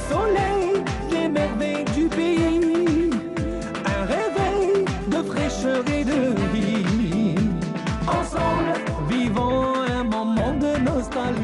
soleil, les merveilles du pays, un réveil de fraîcheur et de vie. Ensemble, vivons un moment de nostalgie.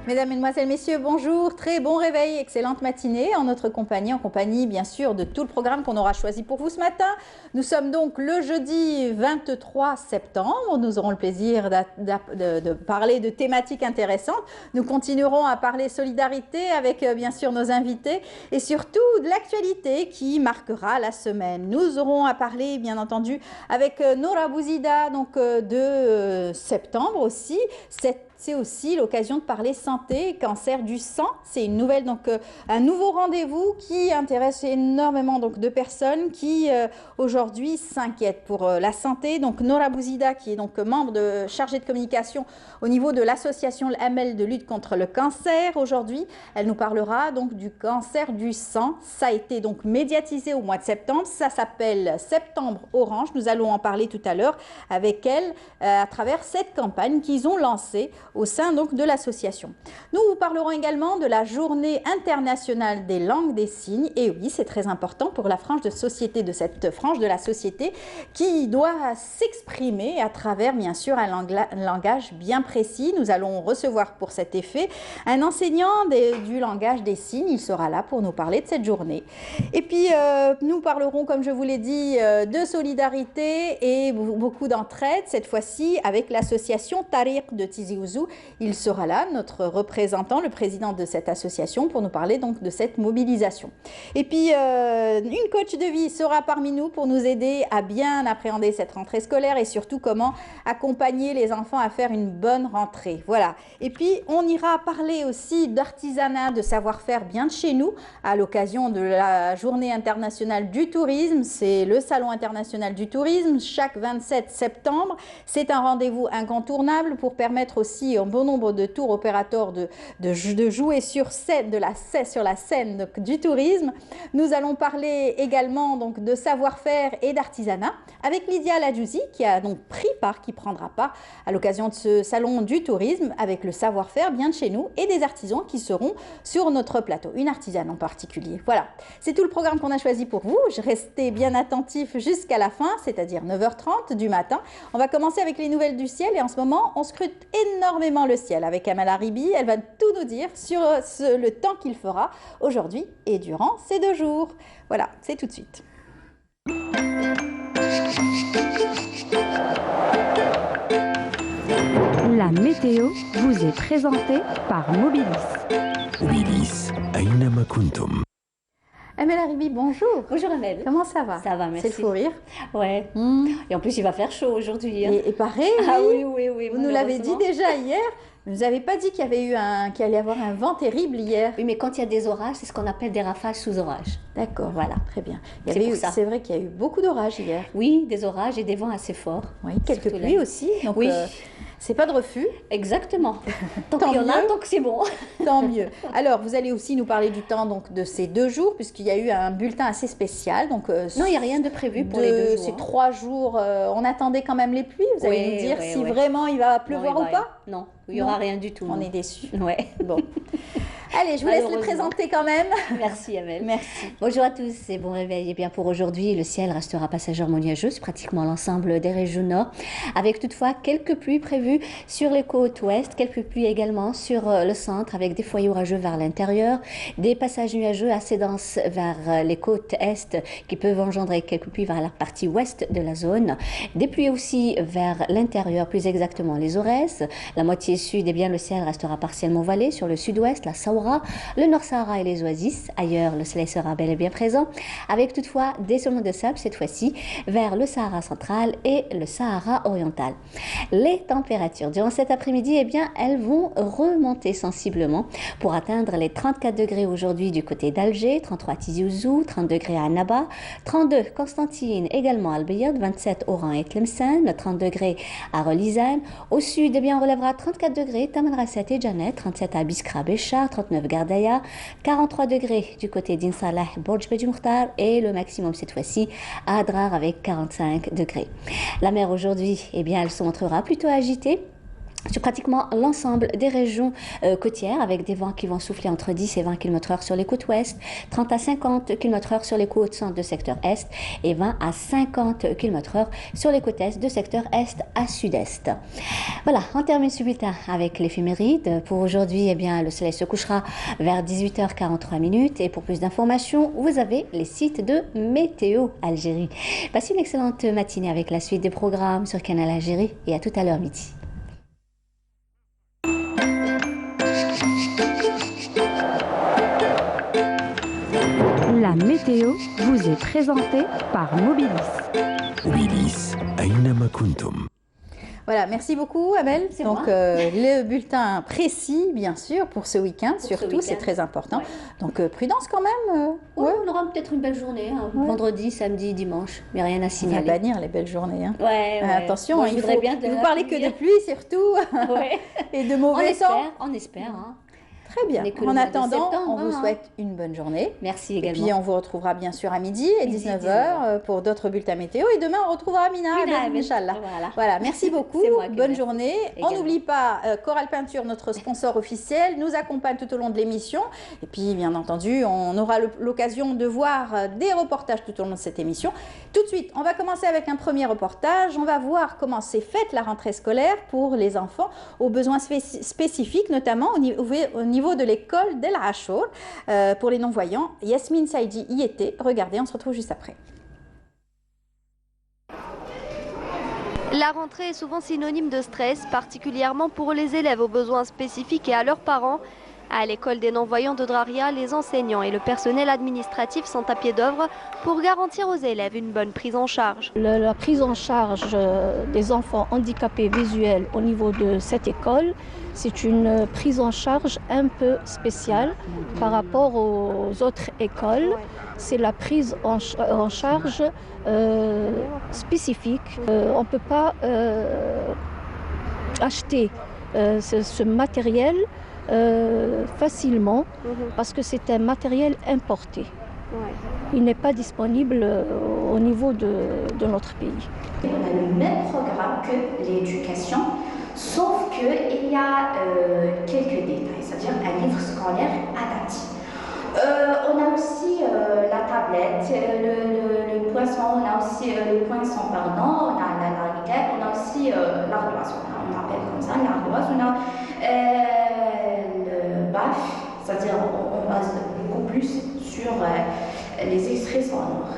Mesdames, Mesdemoiselles, Messieurs, bonjour, très bon réveil, excellente matinée en notre compagnie, bien sûr de tout le programme qu'on aura choisi pour vous ce matin. Nous sommes donc le jeudi 23 septembre, nous aurons le plaisir de parler de thématiques intéressantes. Nous continuerons à parler solidarité avec bien sûr nos invités et surtout de l'actualité qui marquera la semaine. Nous aurons à parler bien entendu avec Noura Bouzida donc de septembre aussi. C'est aussi l'occasion de parler santé, cancer du sang. C'est une nouvelle, donc un nouveau rendez-vous qui intéresse énormément donc, de personnes qui aujourd'hui s'inquiètent pour la santé. Donc Noura Bouzida, qui est donc membre chargée de communication au niveau de l'association l'AML de lutte contre le cancer. Aujourd'hui, elle nous parlera donc du cancer du sang. Ça a été donc médiatisé au mois de septembre. Ça s'appelle Septembre Orange. Nous allons en parler tout à l'heure avec elle à travers cette campagne qu'ils ont lancée au sein donc de l'association. Nous vous parlerons également de la journée internationale des langues des signes. Et oui, c'est très important pour la frange de société, de cette frange de la société qui doit s'exprimer à travers bien sûr un langage bien précis. Nous allons recevoir pour cet effet un enseignant du langage des signes. Il sera là pour nous parler de cette journée. Et puis nous parlerons, comme je vous l'ai dit, de solidarité et beaucoup d'entraide, cette fois-ci avec l'association Tariq de Tizi Ouzou. Il sera là, notre représentant, le président de cette association, pour nous parler donc de cette mobilisation. Et puis, une coach de vie sera parmi nous pour nous aider à bien appréhender cette rentrée scolaire et surtout comment accompagner les enfants à faire une bonne rentrée. Voilà. Et puis, on ira parler aussi d'artisanat, de savoir-faire bien de chez nous à l'occasion de la Journée internationale du tourisme. C'est le Salon international du tourisme, chaque 27 septembre. C'est un rendez-vous incontournable pour permettre aussi un bon nombre de tours opérateurs de jouer sur la scène donc, du tourisme. Nous allons parler également donc, de savoir-faire et d'artisanat avec Lydia Ladjouzi qui a donc qui prendra part à l'occasion de ce salon du tourisme avec le savoir-faire bien de chez nous et des artisans qui seront sur notre plateau, une artisane en particulier. Voilà, c'est tout le programme qu'on a choisi pour vous. Restez bien attentifs jusqu'à la fin, c'est-à-dire 9h30 du matin. On va commencer avec les nouvelles du ciel et en ce moment, on scrute énormément le ciel avec Amel Aribi. Elle va tout nous dire sur le temps qu'il fera aujourd'hui et durant ces 2 jours. Voilà, c'est tout de suite. La météo vous est présentée par Mobilis. Mobilis, أينما كنتم. Amel Aribi, bonjour. Bonjour Amel. Comment ça va? Ça va, merci. C'est le fou rire. Ouais. Et en plus, il va faire chaud aujourd'hui. Hein. Et pareil, Ah oui. oui. Vous nous l'avez dit déjà hier. Vous n'avez pas dit qu'il y allait y avoir un vent terrible hier. Oui, mais quand il y a des orages, c'est ce qu'on appelle des rafales sous orage. D'accord, Voilà. Très bien. C'est vrai qu'il y a eu beaucoup d'orages hier. Oui, des orages et des vents assez forts. Oui, quelques Surtout pluies là. aussi. Donc, Oui. C'est pas de refus. Exactement. Tant Tant qu'il y en a, mieux. tant que c'est bon. Tant mieux. Alors, vous allez aussi nous parler du temps donc, de ces 2 jours, puisqu'il y a eu un bulletin assez spécial. Donc, Non, il n'y a rien de prévu pour les 2 jours. Ces 3 jours, on attendait quand même les pluies. Vous allez nous dire si vraiment il va pleuvoir ou pas? Non, il n'y aura rien du tout. On non. est déçus. Ouais. Bon. Allez, je vous laisse le Malheureusement. présenter quand même. Merci Amel. Merci. Bonjour à tous et bon réveil. Et bien pour aujourd'hui, le ciel restera passagèrement nuageux sur pratiquement l'ensemble des régions nord, avec toutefois quelques pluies prévues sur les côtes ouest, quelques pluies également sur le centre, avec des foyers orageux vers l'intérieur, des passages nuageux assez denses vers les côtes est qui peuvent engendrer quelques pluies vers la partie ouest de la zone, des pluies aussi vers l'intérieur, plus exactement les Aurès, la moitié sud. Et bien le ciel restera partiellement voilé sur le sud-ouest, la Saoura, le Nord-Sahara et les Oasis. Ailleurs, le soleil sera bel et bien présent, avec toutefois des sommets de sable, cette fois-ci, vers le Sahara central et le Sahara oriental. Les températures, durant cet après-midi, eh bien, elles vont remonter sensiblement pour atteindre les 34 degrés aujourd'hui du côté d'Alger, 33 à Tizi Ouzou, 30 degrés à Annaba, 32 Constantine, également à Al-Bayad, 27 Oran et Tlemcen, 30 degrés à Relizane. Au sud, eh bien, on relèvera 34 degrés, Tamanrasset et Janet, 37 à Biskra Béchar, 39 Gardaya, 43 degrés du côté d'Insalah, Borj Beji Mukhtar et le maximum cette fois-ci à Adrar avec 45 degrés. La mer aujourd'hui, eh bien, elle se montrera plutôt agitée sur pratiquement l'ensemble des régions côtières, avec des vents qui vont souffler entre 10 et 20 km/h sur les côtes ouest, 30 à 50 km/h sur les côtes centre de secteur est et 20 à 50 km/h sur les côtes est de secteur est à sud-est. Voilà, on termine ce bulletin avec l'éphéméride. Pour aujourd'hui, eh bien, le soleil se couchera vers 18h43 et pour plus d'informations, vous avez les sites de Météo Algérie. Passez une excellente matinée avec la suite des programmes sur Canal Algérie et à tout à l'heure midi. La météo vous est présentée par Mobilis. Mobilis, أينما كنتم. Voilà, merci beaucoup Abel. C'est Donc le bulletin précis, bien sûr, pour ce week-end, surtout, c'est très important. Ouais. Donc prudence quand même. Ouais, on aura peut-être une belle journée, hein, vendredi, samedi, dimanche, mais rien à On va signaler. bannir les belles journées. Hein. Ouais, Attention, moi, il voudrais faut bien de vous la parlez que pluie. de pluie surtout Ouais. et de mauvais temps. On espère. Hein. Très bien. On est que le En mois de attendant, septembre, on vous hein. souhaite une bonne journée. Merci Et également. puis on vous retrouvera bien sûr à midi et Midi, 19h pour d'autres bulletins météo. Et demain, on retrouvera Amina, Inch'Allah. Voilà. Merci beaucoup. C'est moi qui Bonne merci. journée. On Également. n'oublie pas Coral Peinture, notre sponsor officiel, nous accompagne tout au long de l'émission. Et puis, bien entendu, on aura l'occasion de voir des reportages tout au long de cette émission. Tout de suite, on va commencer avec un premier reportage. On va voir comment s'est faite la rentrée scolaire pour les enfants aux besoins spécifiques, notamment au niveau de l'école d'El Achour. Pour les non-voyants, Yasmine Saïdi y était. Regardez, on se retrouve juste après. La rentrée est souvent synonyme de stress, particulièrement pour les élèves aux besoins spécifiques et à leurs parents. À l'école des non-voyants de Draria, les enseignants et le personnel administratif sont à pied d'œuvre pour garantir aux élèves une bonne prise en charge. La prise en charge des enfants handicapés visuels au niveau de cette école, c'est une prise en charge un peu spéciale par rapport aux autres écoles. C'est la prise en charge spécifique. On ne peut pas acheter ce matériel facilement parce que c'est un matériel importé. Il n'est pas disponible au niveau de notre pays. On a le même programme que l'éducation, sauf qu'il y a quelques détails, c'est-à-dire un livre scolaire adapté. On a aussi la tablette, le poinçon, on a aussi le poinçon, pardon, on a la guitare, on a aussi l'ardoise, on appelle comme ça l'ardoise, on a le BAF, c'est-à-dire on base beaucoup plus sur les extraits sonores.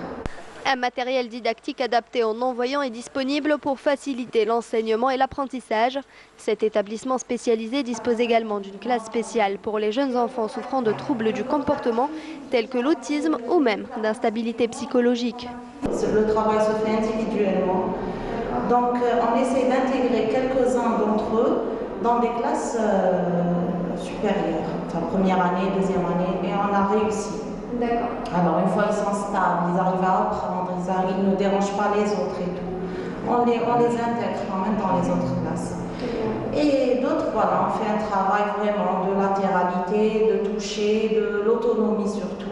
Un matériel didactique adapté aux non-voyants est disponible pour faciliter l'enseignement et l'apprentissage. Cet établissement spécialisé dispose également d'une classe spéciale pour les jeunes enfants souffrant de troubles du comportement tels que l'autisme ou même d'instabilité psychologique. Le travail se fait individuellement, donc on essaie d'intégrer quelques-uns d'entre eux dans des classes supérieures, enfin première année, deuxième année, et on a réussi. D'accord. Alors une fois ils sont stables, ils arrivent à apprendre, ils ne dérangent pas les autres et tout. On les intègre quand même dans les autres classes. Et d'autres, voilà, on fait un travail vraiment de latéralité, de toucher, de l'autonomie surtout.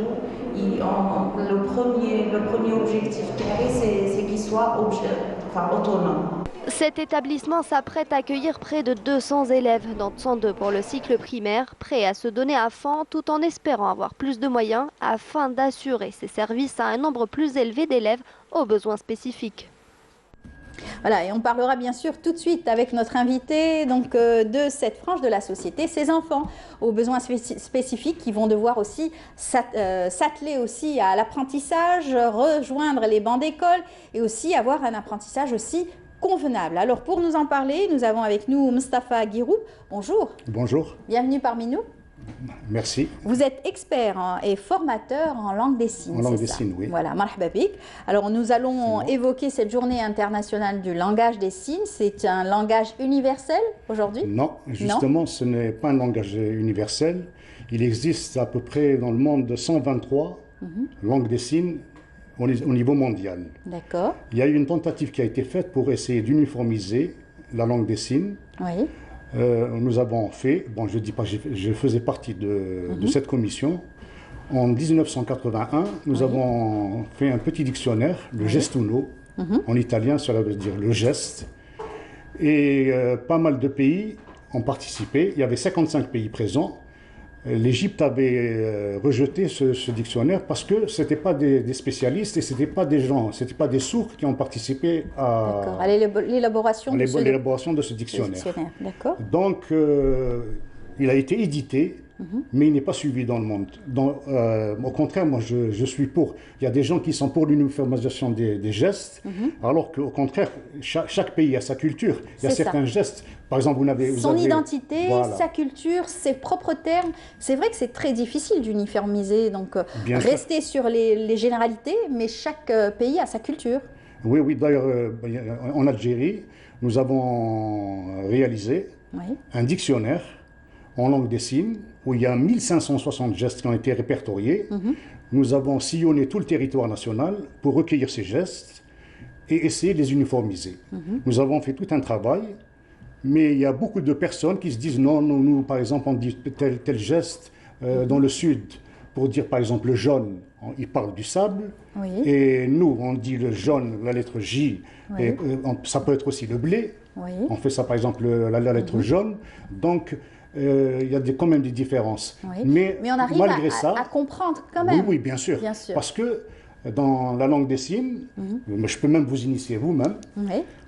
Le premier objectif c'est qu'ils soient autonomes. Cet établissement s'apprête à accueillir près de 200 élèves, dont 102 pour le cycle primaire, prêts à se donner à fond tout en espérant avoir plus de moyens afin d'assurer ces services à un nombre plus élevé d'élèves aux besoins spécifiques. Voilà, et on parlera bien sûr tout de suite avec notre invité donc, de cette frange de la société, ces enfants aux besoins spécifiques qui vont devoir aussi s'atteler aussi à l'apprentissage, rejoindre les bancs d'école et aussi avoir un apprentissage aussi convenable. Alors pour nous en parler, nous avons avec nous Moustapha Guiroub. Bonjour. Bonjour. Bienvenue parmi nous. Merci. Vous êtes expert et formateur en langue des signes. En langue des signes, oui. Voilà, marhaba bik. Alors nous allons évoquer cette journée internationale du langage des signes. C'est un langage universel aujourd'hui? Non, justement, ce n'est pas un langage universel. Il existe à peu près dans le monde de 123 langues des signes au niveau mondial. D'accord. Il y a eu une tentative qui a été faite pour essayer d'uniformiser la langue des signes. Oui. Nous avons fait, bon je ne dis pas, je faisais partie de cette commission. En 1981, nous avons fait un petit dictionnaire, le gestuno. En italien, cela veut dire le geste. Et pas mal de pays ont participé. Il y avait 55 pays présents. L'Égypte avait rejeté ce dictionnaire parce que ce n'étaient pas des spécialistes et ce n'étaient pas des gens, ce n'étaient pas des sourds qui ont participé à l'élaboration de ce dictionnaire. Donc, il a été édité, mais il n'est pas suivi dans le monde. Au contraire, moi, je suis pour. Il y a des gens qui sont pour l'uniformisation des gestes, alors qu'au contraire, chaque pays a sa culture. Il y a certains gestes. Par exemple, son identité, sa culture, ses propres termes. C'est vrai que c'est très difficile d'uniformiser, donc rester sur les généralités, mais chaque pays a sa culture. Oui, oui. D'ailleurs, en Algérie, nous avons réalisé un dictionnaire en langue des signes où il y a 1560 gestes qui ont été répertoriés. Nous avons sillonné tout le territoire national pour recueillir ces gestes et essayer de les uniformiser. Nous avons fait tout un travail. Mais il y a beaucoup de personnes qui se disent non, nous, par exemple, on dit tel geste dans le sud. Pour dire, par exemple, le jaune, il parle du sable. Et nous, on dit le jaune, la lettre J. Et, ça peut être aussi le blé. On fait ça, par exemple, la lettre jaune. Donc, il y a quand même des différences. Mais on arrive malgré ça, à comprendre quand même. Oui, bien sûr. Parce que dans la langue des signes, je peux même vous initier vous-même.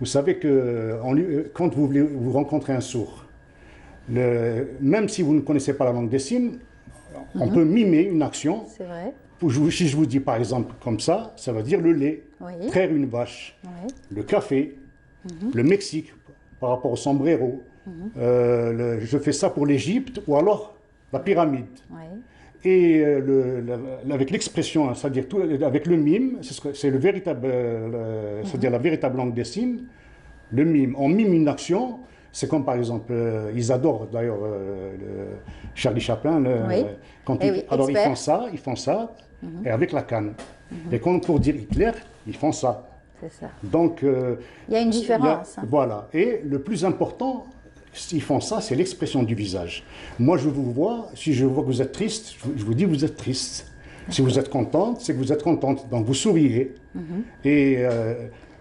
Vous savez que quand vous rencontrez un sourd, même si vous ne connaissez pas la langue des signes, on peut mimer une action. C'est vrai. Si je vous dis par exemple comme ça veut dire le lait, traire une vache, le café, le Mexique par rapport au sombrero. Je fais ça pour l'Égypte ou alors la pyramide. Et avec l'expression, c'est-à-dire avec le mime, c'est le véritable, c'est-à-dire la véritable langue des signes. Le mime, on mime une action. C'est comme par exemple, ils adorent d'ailleurs Charlie Chaplin. Quand alors ils font ça, et avec la canne. Et quand pour dire Hitler, ils font ça. C'est ça. Donc il y a une différence. Voilà. Et le plus important, s'ils font ça, c'est l'expression du visage. Moi, je vous vois, si je vois que vous êtes triste, je vous dis vous êtes triste. Si vous êtes contente, c'est que vous êtes contente. Donc, vous souriez. Et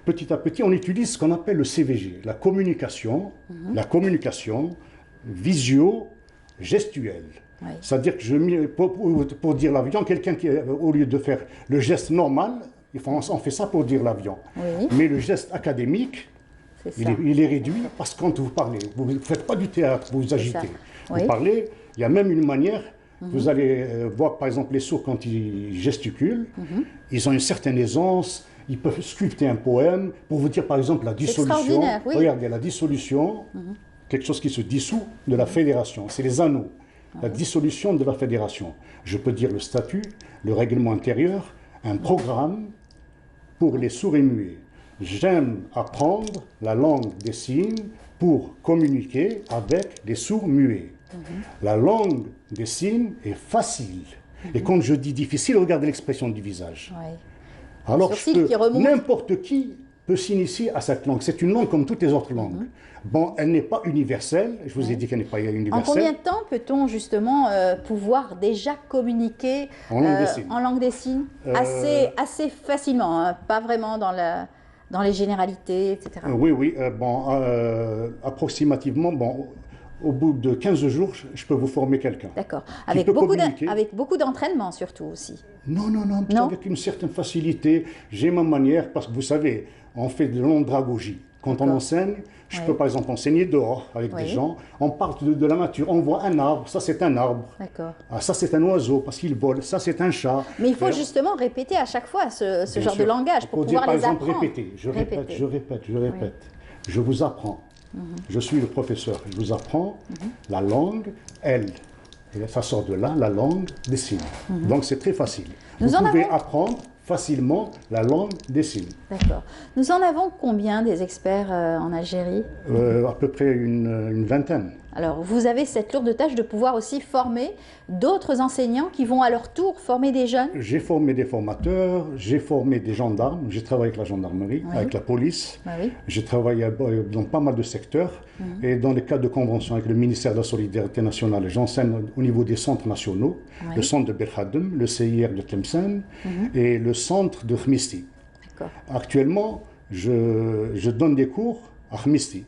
petit à petit, on utilise ce qu'on appelle le CVG, la communication visio-gestuelle. C'est-à-dire que pour dire l'avion, quelqu'un qui, au lieu de faire le geste normal, on fait ça pour dire l'avion. Mais le geste académique, il est réduit parce que quand vous parlez, vous ne faites pas du théâtre, vous vous agitez. Vous parlez, il y a même une manière, vous allez voir par exemple les sourds quand ils gesticulent, ils ont une certaine aisance, ils peuvent sculpter un poème pour vous dire par exemple la dissolution. Regardez, la dissolution, quelque chose qui se dissout de la fédération, c'est les anneaux, la dissolution de la fédération. Je peux dire le statut, le règlement intérieur, un programme pour les sourds et muets. J'aime apprendre la langue des signes pour communiquer avec les sourds muets. La langue des signes est facile. Et quand je dis difficile, regardez l'expression du visage. Alors n'importe qui peut s'initier à cette langue. C'est une langue comme toutes les autres langues. Bon, elle n'est pas universelle. Je vous ai dit qu'elle n'est pas universelle. En combien de temps peut-on justement pouvoir déjà communiquer en langue des signes assez facilement, hein, pas vraiment dans les généralités, etc. Oui. Approximativement, au bout de 15 jours, je peux vous former quelqu'un. D'accord. Avec beaucoup d'entraînement surtout aussi. Non, avec une certaine facilité. J'ai ma manière, parce que vous savez, on fait de l'andragogie. Quand on enseigne, je peux par exemple enseigner dehors avec des gens. On parle de la nature, on voit un arbre, ça c'est un arbre. D'accord. Ah, ça c'est un oiseau parce qu'il vole, ça c'est un chat. Mais il faut justement répéter à chaque fois ce genre de langage pour pouvoir les apprendre. Par exemple, répéter. Je répète. Je vous apprends. Je suis le professeur. Je vous apprends la langue, elle. Et ça sort de là, la langue des signes. Donc c'est très facile. Vous pouvez apprendre facilement la langue des signes. D'accord. Nous en avons combien des experts en Algérie? À peu près une vingtaine. Alors, vous avez cette lourde tâche de pouvoir aussi former d'autres enseignants qui vont à leur tour former des jeunes? J'ai formé des formateurs, j'ai formé des gendarmes, j'ai travaillé avec la gendarmerie, avec la police, j'ai travaillé dans pas mal de secteurs et dans les cas de convention avec le ministère de la Solidarité nationale, j'enseigne au niveau des centres nationaux, le centre de Berkhadem, le CIR de Tlemcen et le centre de Khmisti. Actuellement, je donne des cours à Khmisti.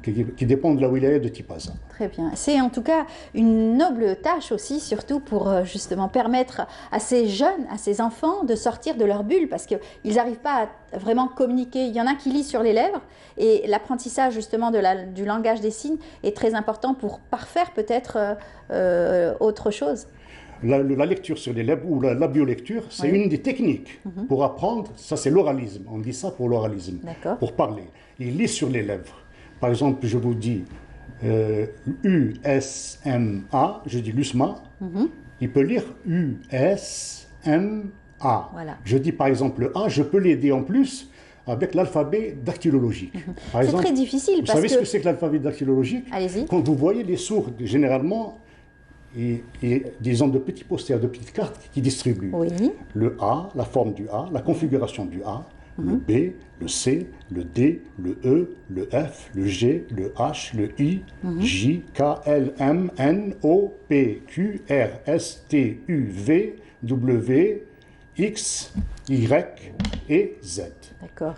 qui dépend de la wilaya de Tipaza. Très bien. C'est en tout cas une noble tâche aussi, surtout pour justement permettre à ces jeunes, à ces enfants de sortir de leur bulle, parce qu'ils n'arrivent pas à vraiment communiquer. Il y en a qui lisent sur les lèvres, et l'apprentissage justement du langage des signes est très important pour parfaire peut-être autre chose. La lecture sur les lèvres ou la biolecture, c'est une des techniques pour apprendre. Ça, c'est l'oralisme. On dit ça pour l'oralisme, pour parler. Il lit sur les lèvres. Par exemple, je vous dis U-S-M-A, je dis l'USMA. Il peut lire U-S-M-A. Voilà. Je dis par exemple le A, je peux l'aider en plus avec l'alphabet dactylologique. C'est très difficile. Vous savez ce que c'est que l'alphabet dactylologique? Allez-y. Quand vous voyez les sourds, généralement, et disons de petits posters, de petites cartes qui distribuent le A, la forme du A, la configuration du A, le B, le C, le D, le E, le F, le G, le H, le I, J, K, L, M, N, O, P, Q, R, S, T, U, V, W, X, Y et Z.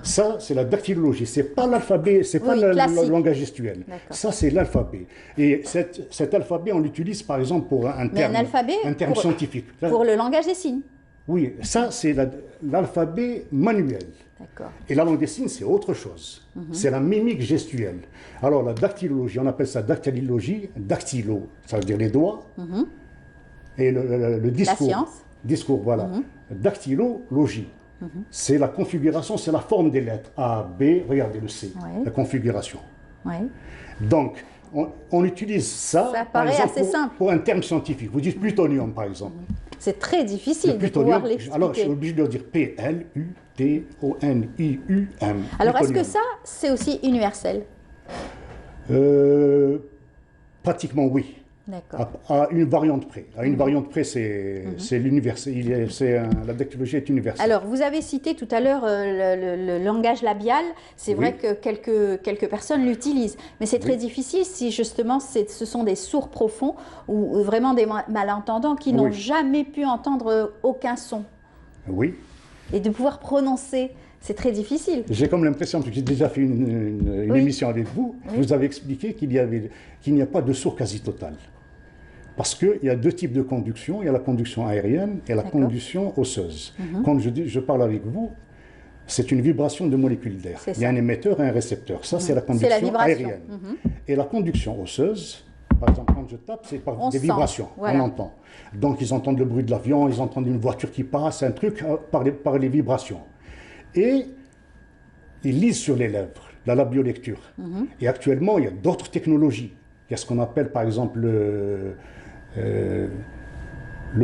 Ça, c'est la dactylologie. C'est pas l'alphabet, c'est pas le langage gestuel. Ça, c'est l'alphabet. Et cet alphabet, on l'utilise par exemple pour un terme scientifique. Pour le langage des signes. Oui, ça, c'est l'alphabet manuel. Et la langue des signes, c'est autre chose. C'est la mimique gestuelle. Alors, la dactylologie, on appelle ça dactylologie, dactylo, ça veut dire les doigts. Et le discours. La science. Discours, voilà. Dactylologie. C'est la configuration, c'est la forme des lettres A, B, regardez le C, la configuration. Donc, on utilise ça, par exemple, pour un terme scientifique. Vous dites plutonium, par exemple. C'est très difficile de pouvoir l'expliquer. Alors, je suis obligé de leur dire P-L-U-T-O-N-I-U-M. Alors, est-ce que ça, c'est aussi universel? Pratiquement, oui. À une variante près. À une variante près, c'est l'universel. La dactylologie est universelle. Alors, vous avez cité tout à l'heure le langage labial. C'est vrai que quelques personnes l'utilisent. Mais c'est très difficile si justement ce sont des sourds profonds ou vraiment des malentendants qui n'ont jamais pu entendre aucun son. Oui. Et de pouvoir prononcer. C'est très difficile. J'ai comme l'impression, parce que j'ai déjà fait une émission avec vous, je vous avais expliqué qu'il n'y a pas de sourd quasi total. Parce qu'il y a deux types de conduction. Il y a la conduction aérienne et la conduction osseuse. Quand je parle avec vous, c'est une vibration de molécules d'air. Il y a un émetteur et un récepteur. Ça, c'est la conduction aérienne. Et la conduction osseuse, par exemple, quand je tape, c'est par des vibrations. On entend. Donc, ils entendent le bruit de l'avion, ils entendent une voiture qui passe, un truc par les vibrations. Et ils lisent sur les lèvres, la labiolecture. Et actuellement, il y a d'autres technologies. Il y a ce qu'on appelle, par exemple, le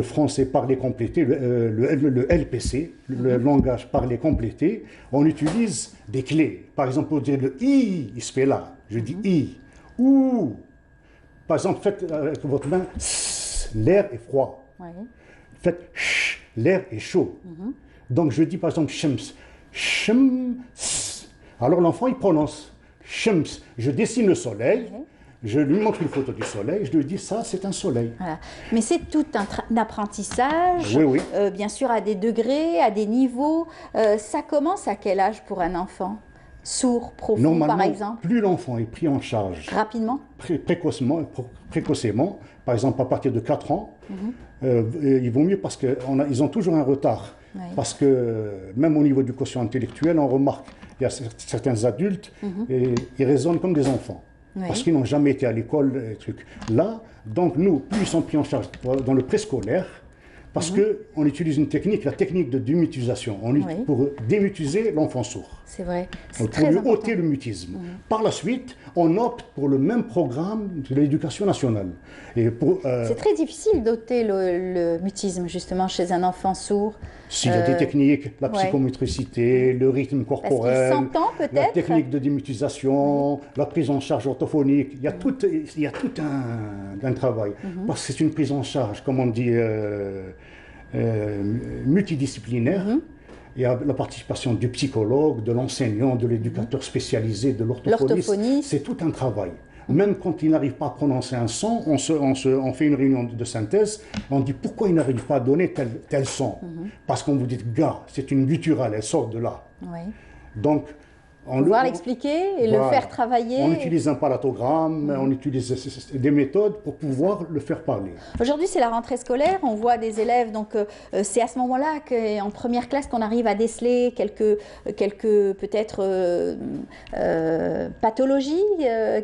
français parlé complété, le LPC, le langage parlé complété. On utilise des clés. Par exemple, pour dire le I, il se fait là. Je dis I. Ou, par exemple, faites avec votre main, l'air est froid. Faites ch, l'air est chaud. Donc, je dis par exemple, shems. Shems. Alors l'enfant, il prononce shems. Je dessine le soleil, je lui montre une photo du soleil, je lui dis ça, c'est un soleil. Voilà. Mais c'est tout un apprentissage, bien sûr à des degrés, à des niveaux. Ça commence à quel âge pour un enfant sourd, profond, par exemple? Plus l'enfant est pris en charge rapidement, précocement, par exemple à partir de 4 ans, il vaut mieux parce qu'ils ont toujours un retard. Parce que même au niveau du quotient intellectuel, on remarque qu'il y a certains adultes, et ils raisonnent comme des enfants. Parce qu'ils n'ont jamais été à l'école. Là, donc nous, plus ils sont pris en charge dans le préscolaire, parce qu'on utilise une technique, la technique de démutisation, pour démutiser l'enfant sourd. C'est vrai. Pour lui ôter le mutisme. Par la suite, on opte pour le même programme de l'éducation nationale. C'est très difficile d'ôter le mutisme, justement, chez un enfant sourd. S'il y a des techniques, la psychomotricité, le rythme corporel, la technique de démutisation, la prise en charge orthophonique, il y a tout un travail. Parce que c'est une prise en charge, comme on dit, multidisciplinaire. Il y a la participation du psychologue, de l'enseignant, de l'éducateur spécialisé, de l'orthophoniste. C'est tout un travail. Même quand il n'arrive pas à prononcer un son, on fait une réunion de synthèse, on dit pourquoi il n'arrive pas à donner tel son. Parce qu'on vous dit, gars, c'est une gutturale, elle sort de là. Donc, Pouvoir l'expliquer et le faire travailler. On utilise un palattogramme, on utilise des méthodes pour pouvoir le faire parler. Aujourd'hui, c'est la rentrée scolaire, on voit des élèves, donc c'est à ce moment-là qu'en première classe qu'on arrive à déceler quelques peut-être pathologies,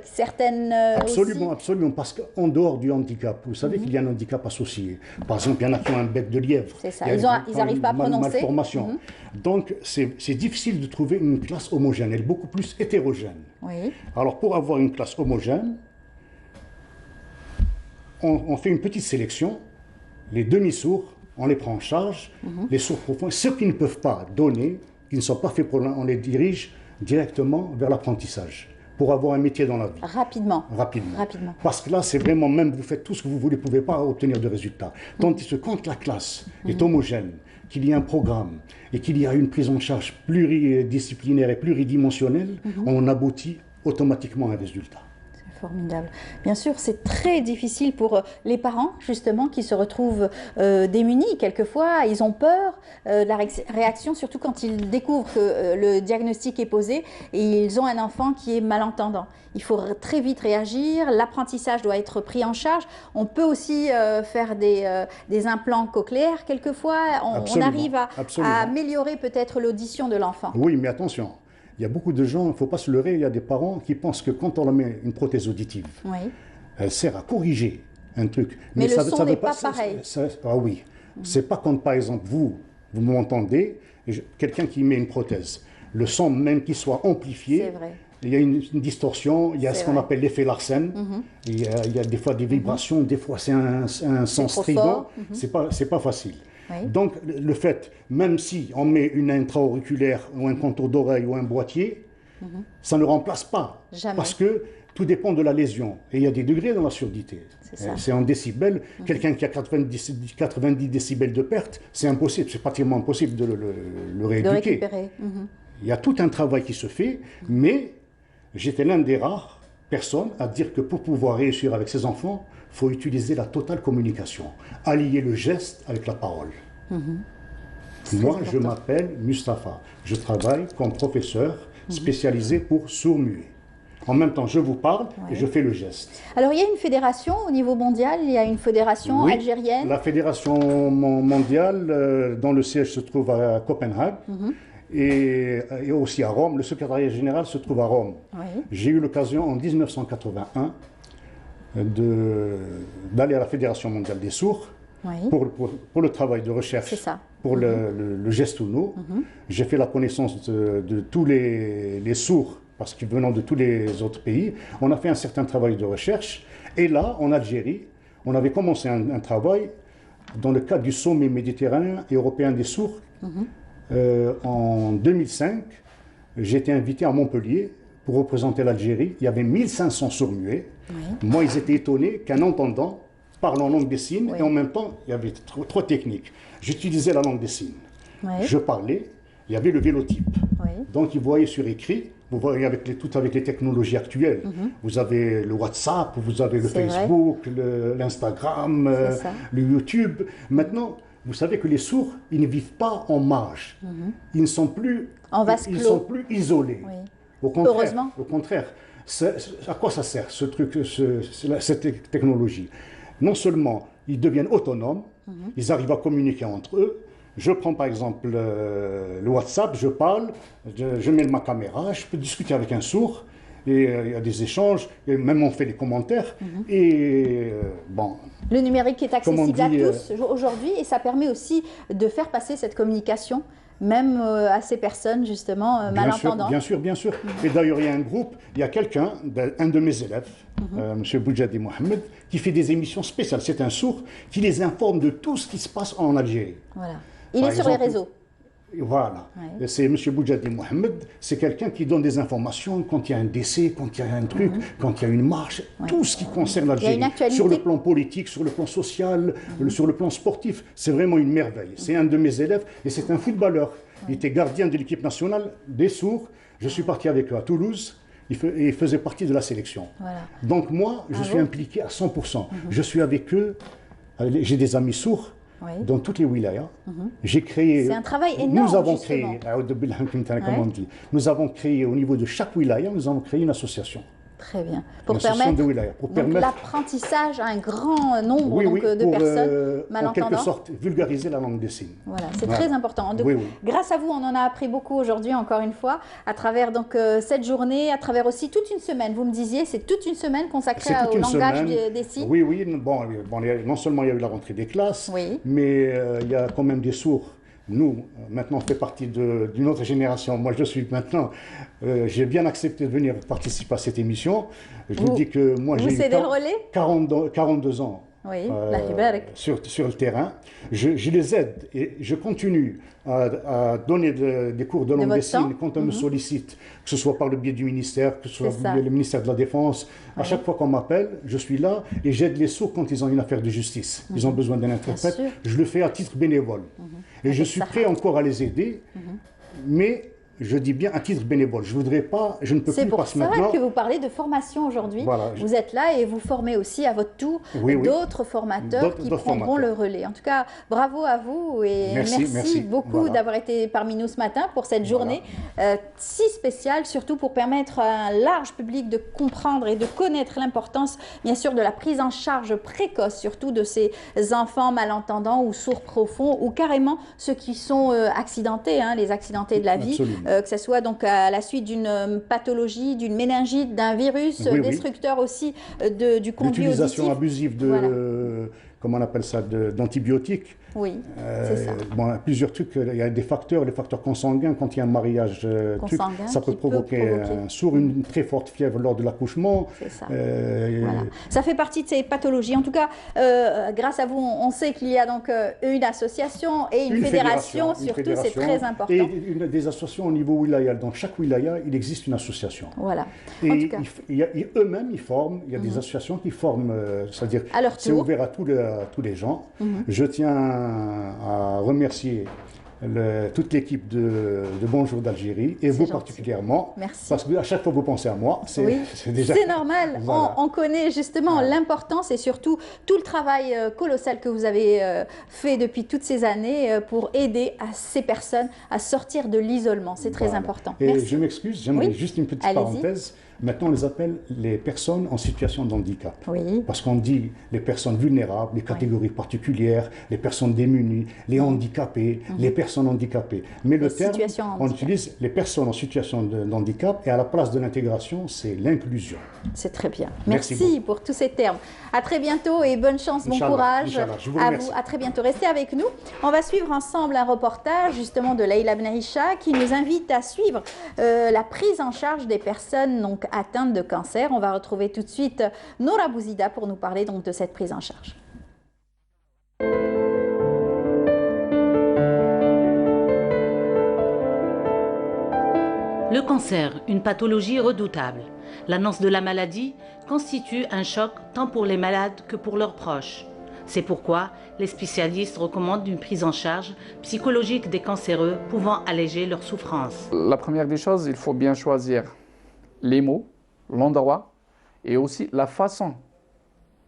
certaines Absolument, aussi. absolument, parce qu'en dehors du handicap, vous savez qu'il y a un handicap associé. Par exemple, il y en a qui ont un bec de lièvre. C'est ça, ils n'arrivent pas à prononcer. Malformation. Donc, c'est difficile de trouver une classe homogène. Elle est beaucoup plus hétérogène. Oui. Alors, pour avoir une classe homogène, on fait une petite sélection. Les demi-sourds, on les prend en charge. Les sourds profonds, ceux qui ne peuvent pas donner, qui ne sont pas faits pour on les dirige directement vers l'apprentissage pour avoir un métier dans la vie. Rapidement. Parce que là, c'est vraiment, même vous faites tout ce que vous voulez, vous ne pouvez pas obtenir de résultats. Tandis que quand la classe est homogène, qu'il y a un programme et qu'il y a une prise en charge pluridisciplinaire et pluridimensionnelle, on aboutit automatiquement à un résultat. C'est formidable. Bien sûr, c'est très difficile pour les parents, justement, qui se retrouvent démunis. Quelquefois, ils ont peur de la réaction, surtout quand ils découvrent que le diagnostic est posé et ils ont un enfant qui est malentendant. Il faut très vite réagir, l'apprentissage doit être pris en charge. On peut aussi faire des implants cochléaires quelquefois. On arrive à améliorer peut-être l'audition de l'enfant. Oui, mais attention. Il y a beaucoup de gens, il ne faut pas se leurrer, il y a des parents qui pensent que quand on leur met une prothèse auditive, elle sert à corriger un truc. Mais le son n'est pas pareil. Ah oui. C'est pas quand, par exemple, vous m'entendez, quelqu'un qui met une prothèse, le son même qui soit amplifié, il y a une distorsion, il y a ce qu'on appelle l'effet Larsen, il y a des fois des vibrations, des fois c'est un son strident, c'est pas facile. Oui. Donc, le fait, même si on met une intra-auriculaire ou un contour d'oreille ou un boîtier, ça ne remplace pas. Jamais. Parce que tout dépend de la lésion. Et il y a des degrés dans la surdité. C'est en décibels. Quelqu'un qui a 90 décibels de perte, c'est impossible, c'est pratiquement impossible de le rééduquer. Récupérer. Il y a tout un travail qui se fait, mais j'étais l'un des rares personnes à dire que pour pouvoir réussir avec ses enfants, il faut utiliser la totale communication, allier le geste avec la parole. Moi, je m'appelle Mustapha. Je travaille comme professeur spécialisé pour sourds-muets. En même temps, je vous parle et je fais le geste. Alors, il y a une fédération au niveau mondial, il y a une fédération algérienne. La fédération mondiale, dont le siège se trouve à Copenhague. Et aussi à Rome. Le secrétariat général se trouve à Rome. J'ai eu l'occasion en 1981 d'aller à la Fédération mondiale des sourds pour le travail de recherche pour le geste Uno. J'ai fait la connaissance de tous les sourds, parce qu'ils venant de tous les autres pays. On a fait un certain travail de recherche. Et là, en Algérie, on avait commencé un travail dans le cadre du sommet méditerranéen et européen des sourds. En 2005, j'ai été invité à Montpellier pour représenter l'Algérie. Il y avait 1500 sourds-muets. Moi, ils étaient étonnés qu'un entendant parle en langue des signes et en même temps, il y avait trois techniques. J'utilisais la langue des signes. Je parlais, il y avait le vélotype. Donc, ils voyaient sur écrit, vous voyez avec les technologies actuelles. Vous avez le WhatsApp, vous avez le Facebook, l'Instagram, le YouTube. Maintenant, vous savez que les sourds, ils ne vivent pas en marge. Ils ne sont plus, ils sont plus isolés. Au contraire, heureusement. Au contraire. À quoi ça sert, ce truc, cette technologie? Non seulement ils deviennent autonomes, ils arrivent à communiquer entre eux. Je prends par exemple le WhatsApp, je parle, je mets ma caméra, je peux discuter avec un sourd. Et il y a des échanges, et même on fait des commentaires. Et bon. Le numérique est accessible à tous aujourd'hui et ça permet aussi de faire passer cette communication, même à ces personnes justement malentendantes. Bien sûr, bien sûr. Et d'ailleurs, il y a un groupe, il y a quelqu'un, un de mes élèves, M. Boudjadi Mohamed, qui fait des émissions spéciales. C'est un sourd qui les informe de tout ce qui se passe en Algérie. Voilà. Il est sur les réseaux. Voilà. C'est M. Boudjadi Mohamed, c'est quelqu'un qui donne des informations quand il y a un décès, quand il y a un truc, quand il y a une marche, tout ce qui concerne l'Algérie. Sur le plan politique, sur le plan social, sur le plan sportif. C'est vraiment une merveille. C'est un de mes élèves et c'est un footballeur. Il était gardien de l'équipe nationale des sourds. Je suis parti avec eux à Toulouse. Il faisait partie de la sélection. Donc moi, je suis impliqué à 100%. Je suis avec eux. J'ai des amis sourds. dans toutes les wilayas. J'ai créé... C'est un travail énorme, nous avons justement. créé, comme on dit, nous avons créé au niveau de chaque wilaya, nous avons créé une association. Très bien. Pour permettre l'apprentissage à un grand nombre de personnes malentendantes. En quelque sorte, vulgariser la langue des signes. Voilà, c'est très important. Donc, grâce à vous, on en a appris beaucoup aujourd'hui, encore une fois, à travers cette journée, à travers aussi toute une semaine. Vous me disiez, c'est toute une semaine consacrée au langage des signes. Oui, bon, non seulement il y a eu la rentrée des classes, mais il y a quand même des sourds. Nous, maintenant, on fait partie d'une autre génération. Moi, je suis maintenant, j'ai bien accepté de venir participer à cette émission. Je vous dis que moi, j'ai eu 42 ans sur le terrain. Je les aide et je continue à donner des cours de langue des signes quand on me sollicite, que ce soit par le biais du ministère, que ce soit le ministère de la Défense. À chaque fois qu'on m'appelle, je suis là et j'aide les sourds quand ils ont une affaire de justice. Ils ont besoin d'un interprète. Je le fais à titre bénévole. Et je suis prêt encore à les aider, mais je dis bien à titre bénévole. Je voudrais pas, je ne peux plus passer maintenant. C'est pour ça que vous parlez de formation aujourd'hui. Voilà, vous êtes là et vous formez aussi à votre tour d'autres formateurs qui prendront le relais. En tout cas, bravo à vous et merci beaucoup d'avoir été parmi nous ce matin pour cette journée si spéciale, surtout pour permettre à un large public de comprendre et de connaître l'importance, bien sûr, de la prise en charge précoce, surtout de ces enfants malentendants ou sourds profonds ou carrément ceux qui sont accidentés, les accidentés de la vie. Que ce soit donc à la suite d'une pathologie, d'une méningite, d'un virus destructeur aussi du conduit auditif. L'utilisation abusive de, comment on appelle ça, d'antibiotiques. Oui, c'est ça. Bon, plusieurs trucs, il y a des facteurs, les facteurs consanguins, quand il y a un mariage, ça peut provoquer un sourd, une très forte fièvre lors de l'accouchement. C'est ça. Voilà. Ça fait partie de ces pathologies. En tout cas, grâce à vous, on sait qu'il y a donc une association et une fédération, surtout, c'est très important. Et des associations au niveau wilaya. Dans chaque wilaya, il existe une association. Voilà. Et eux-mêmes, ils forment, il y a des associations qui forment, c'est-à-dire c'est ouvert à tous les gens. Je tiens à remercier toute l'équipe de Bonjour d'Algérie et vous particulièrement. Merci. Parce qu'à chaque fois que vous pensez à moi, c'est déjà... C'est normal. Voilà. On connaît justement l'importance et surtout tout le travail colossal que vous avez fait depuis toutes ces années pour aider ces personnes à sortir de l'isolement. C'est très important. Et merci. je m'excuse, j'aimerais juste une petite parenthèse. Maintenant, on les appelle les personnes en situation de handicap. Parce qu'on dit les personnes vulnérables, les catégories particulières, les personnes démunies, les handicapés, les personnes handicapées. Mais le terme, on utilise les personnes en situation de handicap et à la place de l'intégration, c'est l'inclusion. C'est très bien. Merci pour tous ces termes. À très bientôt et bonne chance, bon courage à vous. À très bientôt. Restez avec nous. On va suivre ensemble un reportage justement de Leïla Benaïcha qui nous invite à suivre la prise en charge des personnes atteintes de cancer. On va retrouver tout de suite Nora Bouzida pour nous parler donc de cette prise en charge. Le cancer, une pathologie redoutable. L'annonce de la maladie constitue un choc tant pour les malades que pour leurs proches. C'est pourquoi les spécialistes recommandent une prise en charge psychologique des cancéreux pouvant alléger leur souffrance. La première des choses, il faut bien choisir les mots, l'endroit et aussi la façon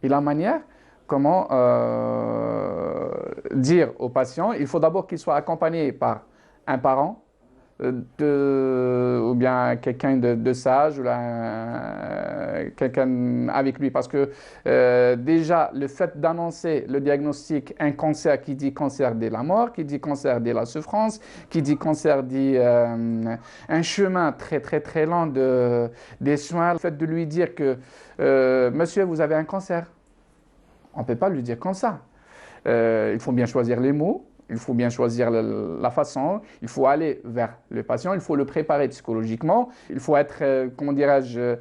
et la manière comment dire au patient. Il faut d'abord qu'il soit accompagné par un parent ou bien quelqu'un de sage ou quelqu'un avec lui, parce que déjà le fait d'annoncer le diagnostic un cancer, qui dit cancer dit la mort, qui dit cancer dit la souffrance, qui dit cancer dit un chemin très long des soins. Le fait de lui dire que monsieur, vous avez un cancer, on ne peut pas lui dire comme ça. Il faut bien choisir les mots. Il faut bien choisir la façon, il faut aller vers le patient, il faut le préparer psychologiquement, il faut être, comment dirais-je,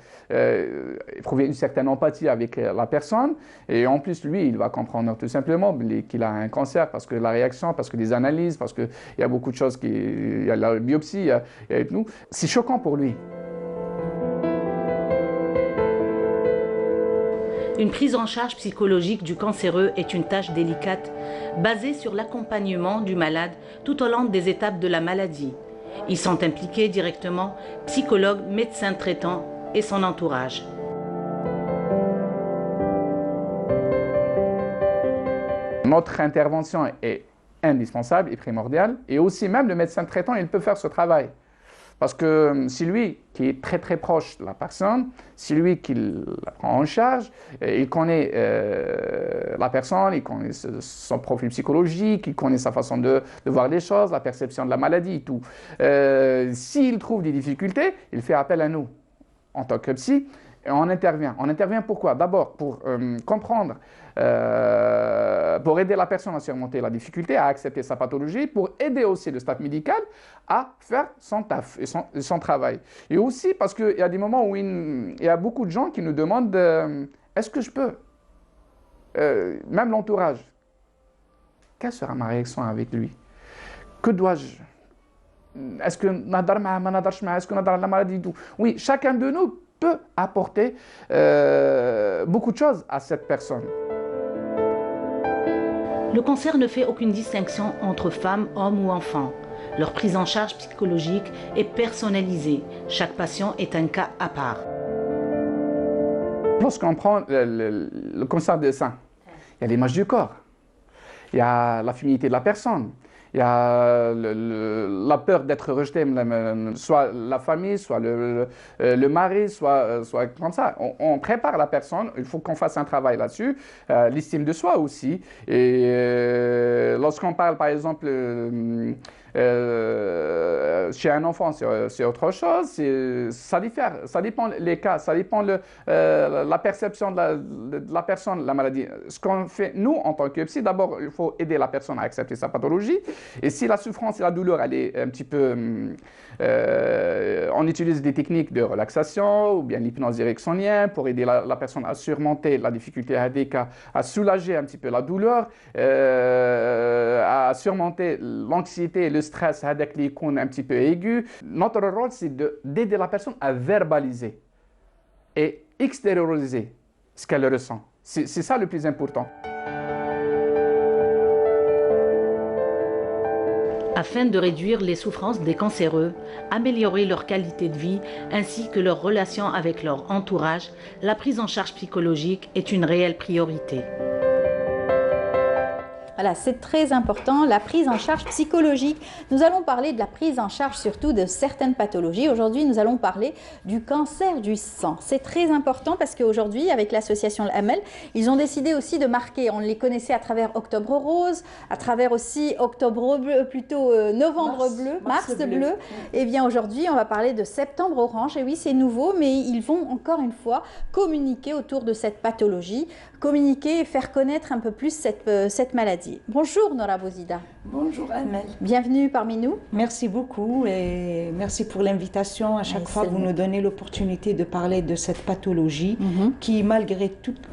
éprouver une certaine empathie avec la personne. Et en plus, lui, il va comprendre tout simplement qu'il a un cancer parce que la réaction, parce que les analyses, parce qu'il y a beaucoup de choses, il y a la biopsie, il y a tout. C'est choquant pour lui. Une prise en charge psychologique du cancéreux est une tâche délicate, basée sur l'accompagnement du malade tout au long des étapes de la maladie. Ils sont impliqués directement, psychologues, médecins traitants et son notre intervention est indispensable et primordiale. Et aussi, même le médecin traitant, il peut faire ce travail. Parce que c'est lui qui est très très proche de la personne, c'est lui qui la prend en charge, il connaît la personne, il connaît son profil psychologique, il connaît sa façon de voir les choses, la perception de la maladie et tout. S'il trouve des difficultés, il fait appel à nous en tant que psy. Et on intervient. On intervient pourquoi? D'abord pour comprendre, pour aider la personne à surmonter la difficulté, à accepter sa pathologie, pour aider aussi le staff médical à faire son taf et son travail. Et aussi parce qu'il y a des moments où il y a beaucoup de gens qui nous demandent est-ce que je peux, même l'entourage, quelle sera ma réaction avec lui? Que dois-je? Est-ce que est-ce qu'on a la maladie et tout? Oui, chacun de nous peut apporter beaucoup de choses à cette personne. Le cancer ne fait aucune distinction entre femmes, hommes ou enfants. Leur prise en charge psychologique est personnalisée. Chaque patient est un cas à part. Lorsqu'on prend le cancer des seins, il y a l'image du corps, il y a la féminité de la personne, il y a la peur d'être rejeté, soit la famille, soit le mari, soit comme ça. On prépare la personne, il faut qu'on fasse un travail là-dessus, l'estime de soi aussi. Et lorsqu'on parle par exemple chez un enfant, c'est autre chose, ça diffère, ça dépend les cas, ça dépend la perception de la personne, la maladie. Ce qu'on fait, nous, en tant que psy, d'abord, il faut aider la personne à accepter sa pathologie. Et si la souffrance et la douleur, elle est un petit peu... on utilise des techniques de relaxation ou bien l'hypnose ericksonienne pour aider la personne à surmonter la difficulté à des cas, à soulager un petit peu la douleur, à surmonter l'anxiété et le stress avec les cônes un petit peu aigus. Notre rôle, c'est d'aider la personne à verbaliser et extérioriser ce qu'elle ressent. C'est ça le plus important. Afin de réduire les souffrances des cancéreux, améliorer leur qualité de vie ainsi que leur relation avec leur entourage, la prise en charge psychologique est une réelle priorité. Voilà, c'est très important, la prise en charge psychologique. Nous allons parler de la prise en charge surtout de certaines pathologies. Aujourd'hui, nous allons parler du cancer du sang. C'est très important parce qu'aujourd'hui, avec l'association Amel, ils ont décidé aussi de marquer, on les connaissait à travers Octobre Rose, à travers aussi Octobre Bleu, plutôt Novembre Bleu, Mars Bleu. Et bien aujourd'hui, on va parler de Septembre Orange. Et oui, c'est nouveau, mais ils vont encore une fois communiquer autour de cette pathologie, communiquer et faire connaître un peu plus cette maladie. Bonjour Nora Bouzida. Bonjour Amel. Bienvenue parmi nous. Merci beaucoup et merci pour l'invitation. À chaque fois, vous nous donnez l'opportunité de parler de cette pathologie qui, malgré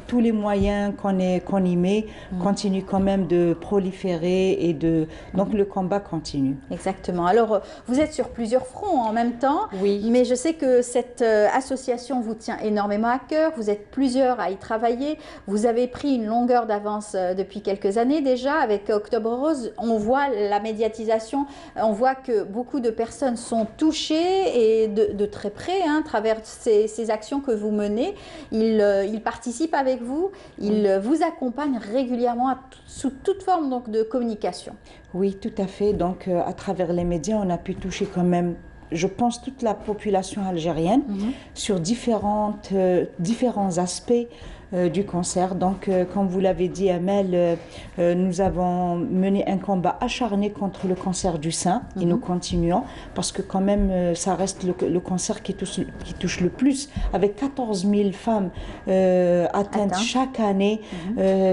tous les moyens qu'on y met, continue quand même de proliférer et donc le combat continue. Exactement. Alors, vous êtes sur plusieurs fronts en même temps, mais je sais que cette association vous tient énormément à cœur. Vous êtes plusieurs à y travailler. Vous avez pris une longueur d'avance depuis quelques années déjà. Avec Octobre Rose, on voit la médiatisation, on voit que beaucoup de personnes sont touchées et de très près à travers ces actions que vous menez. Ils participent avec vous, ils vous accompagnent régulièrement sous toute forme donc, de communication. Oui, tout à fait. Donc, à travers les médias, on a pu toucher quand même, je pense, toute la population algérienne sur différents aspects du cancer. Donc, comme vous l'avez dit, Amel, nous avons mené un combat acharné contre le cancer du sein et nous continuons parce que quand même, ça reste le cancer qui touche le plus, avec 14 000 femmes atteintes chaque année.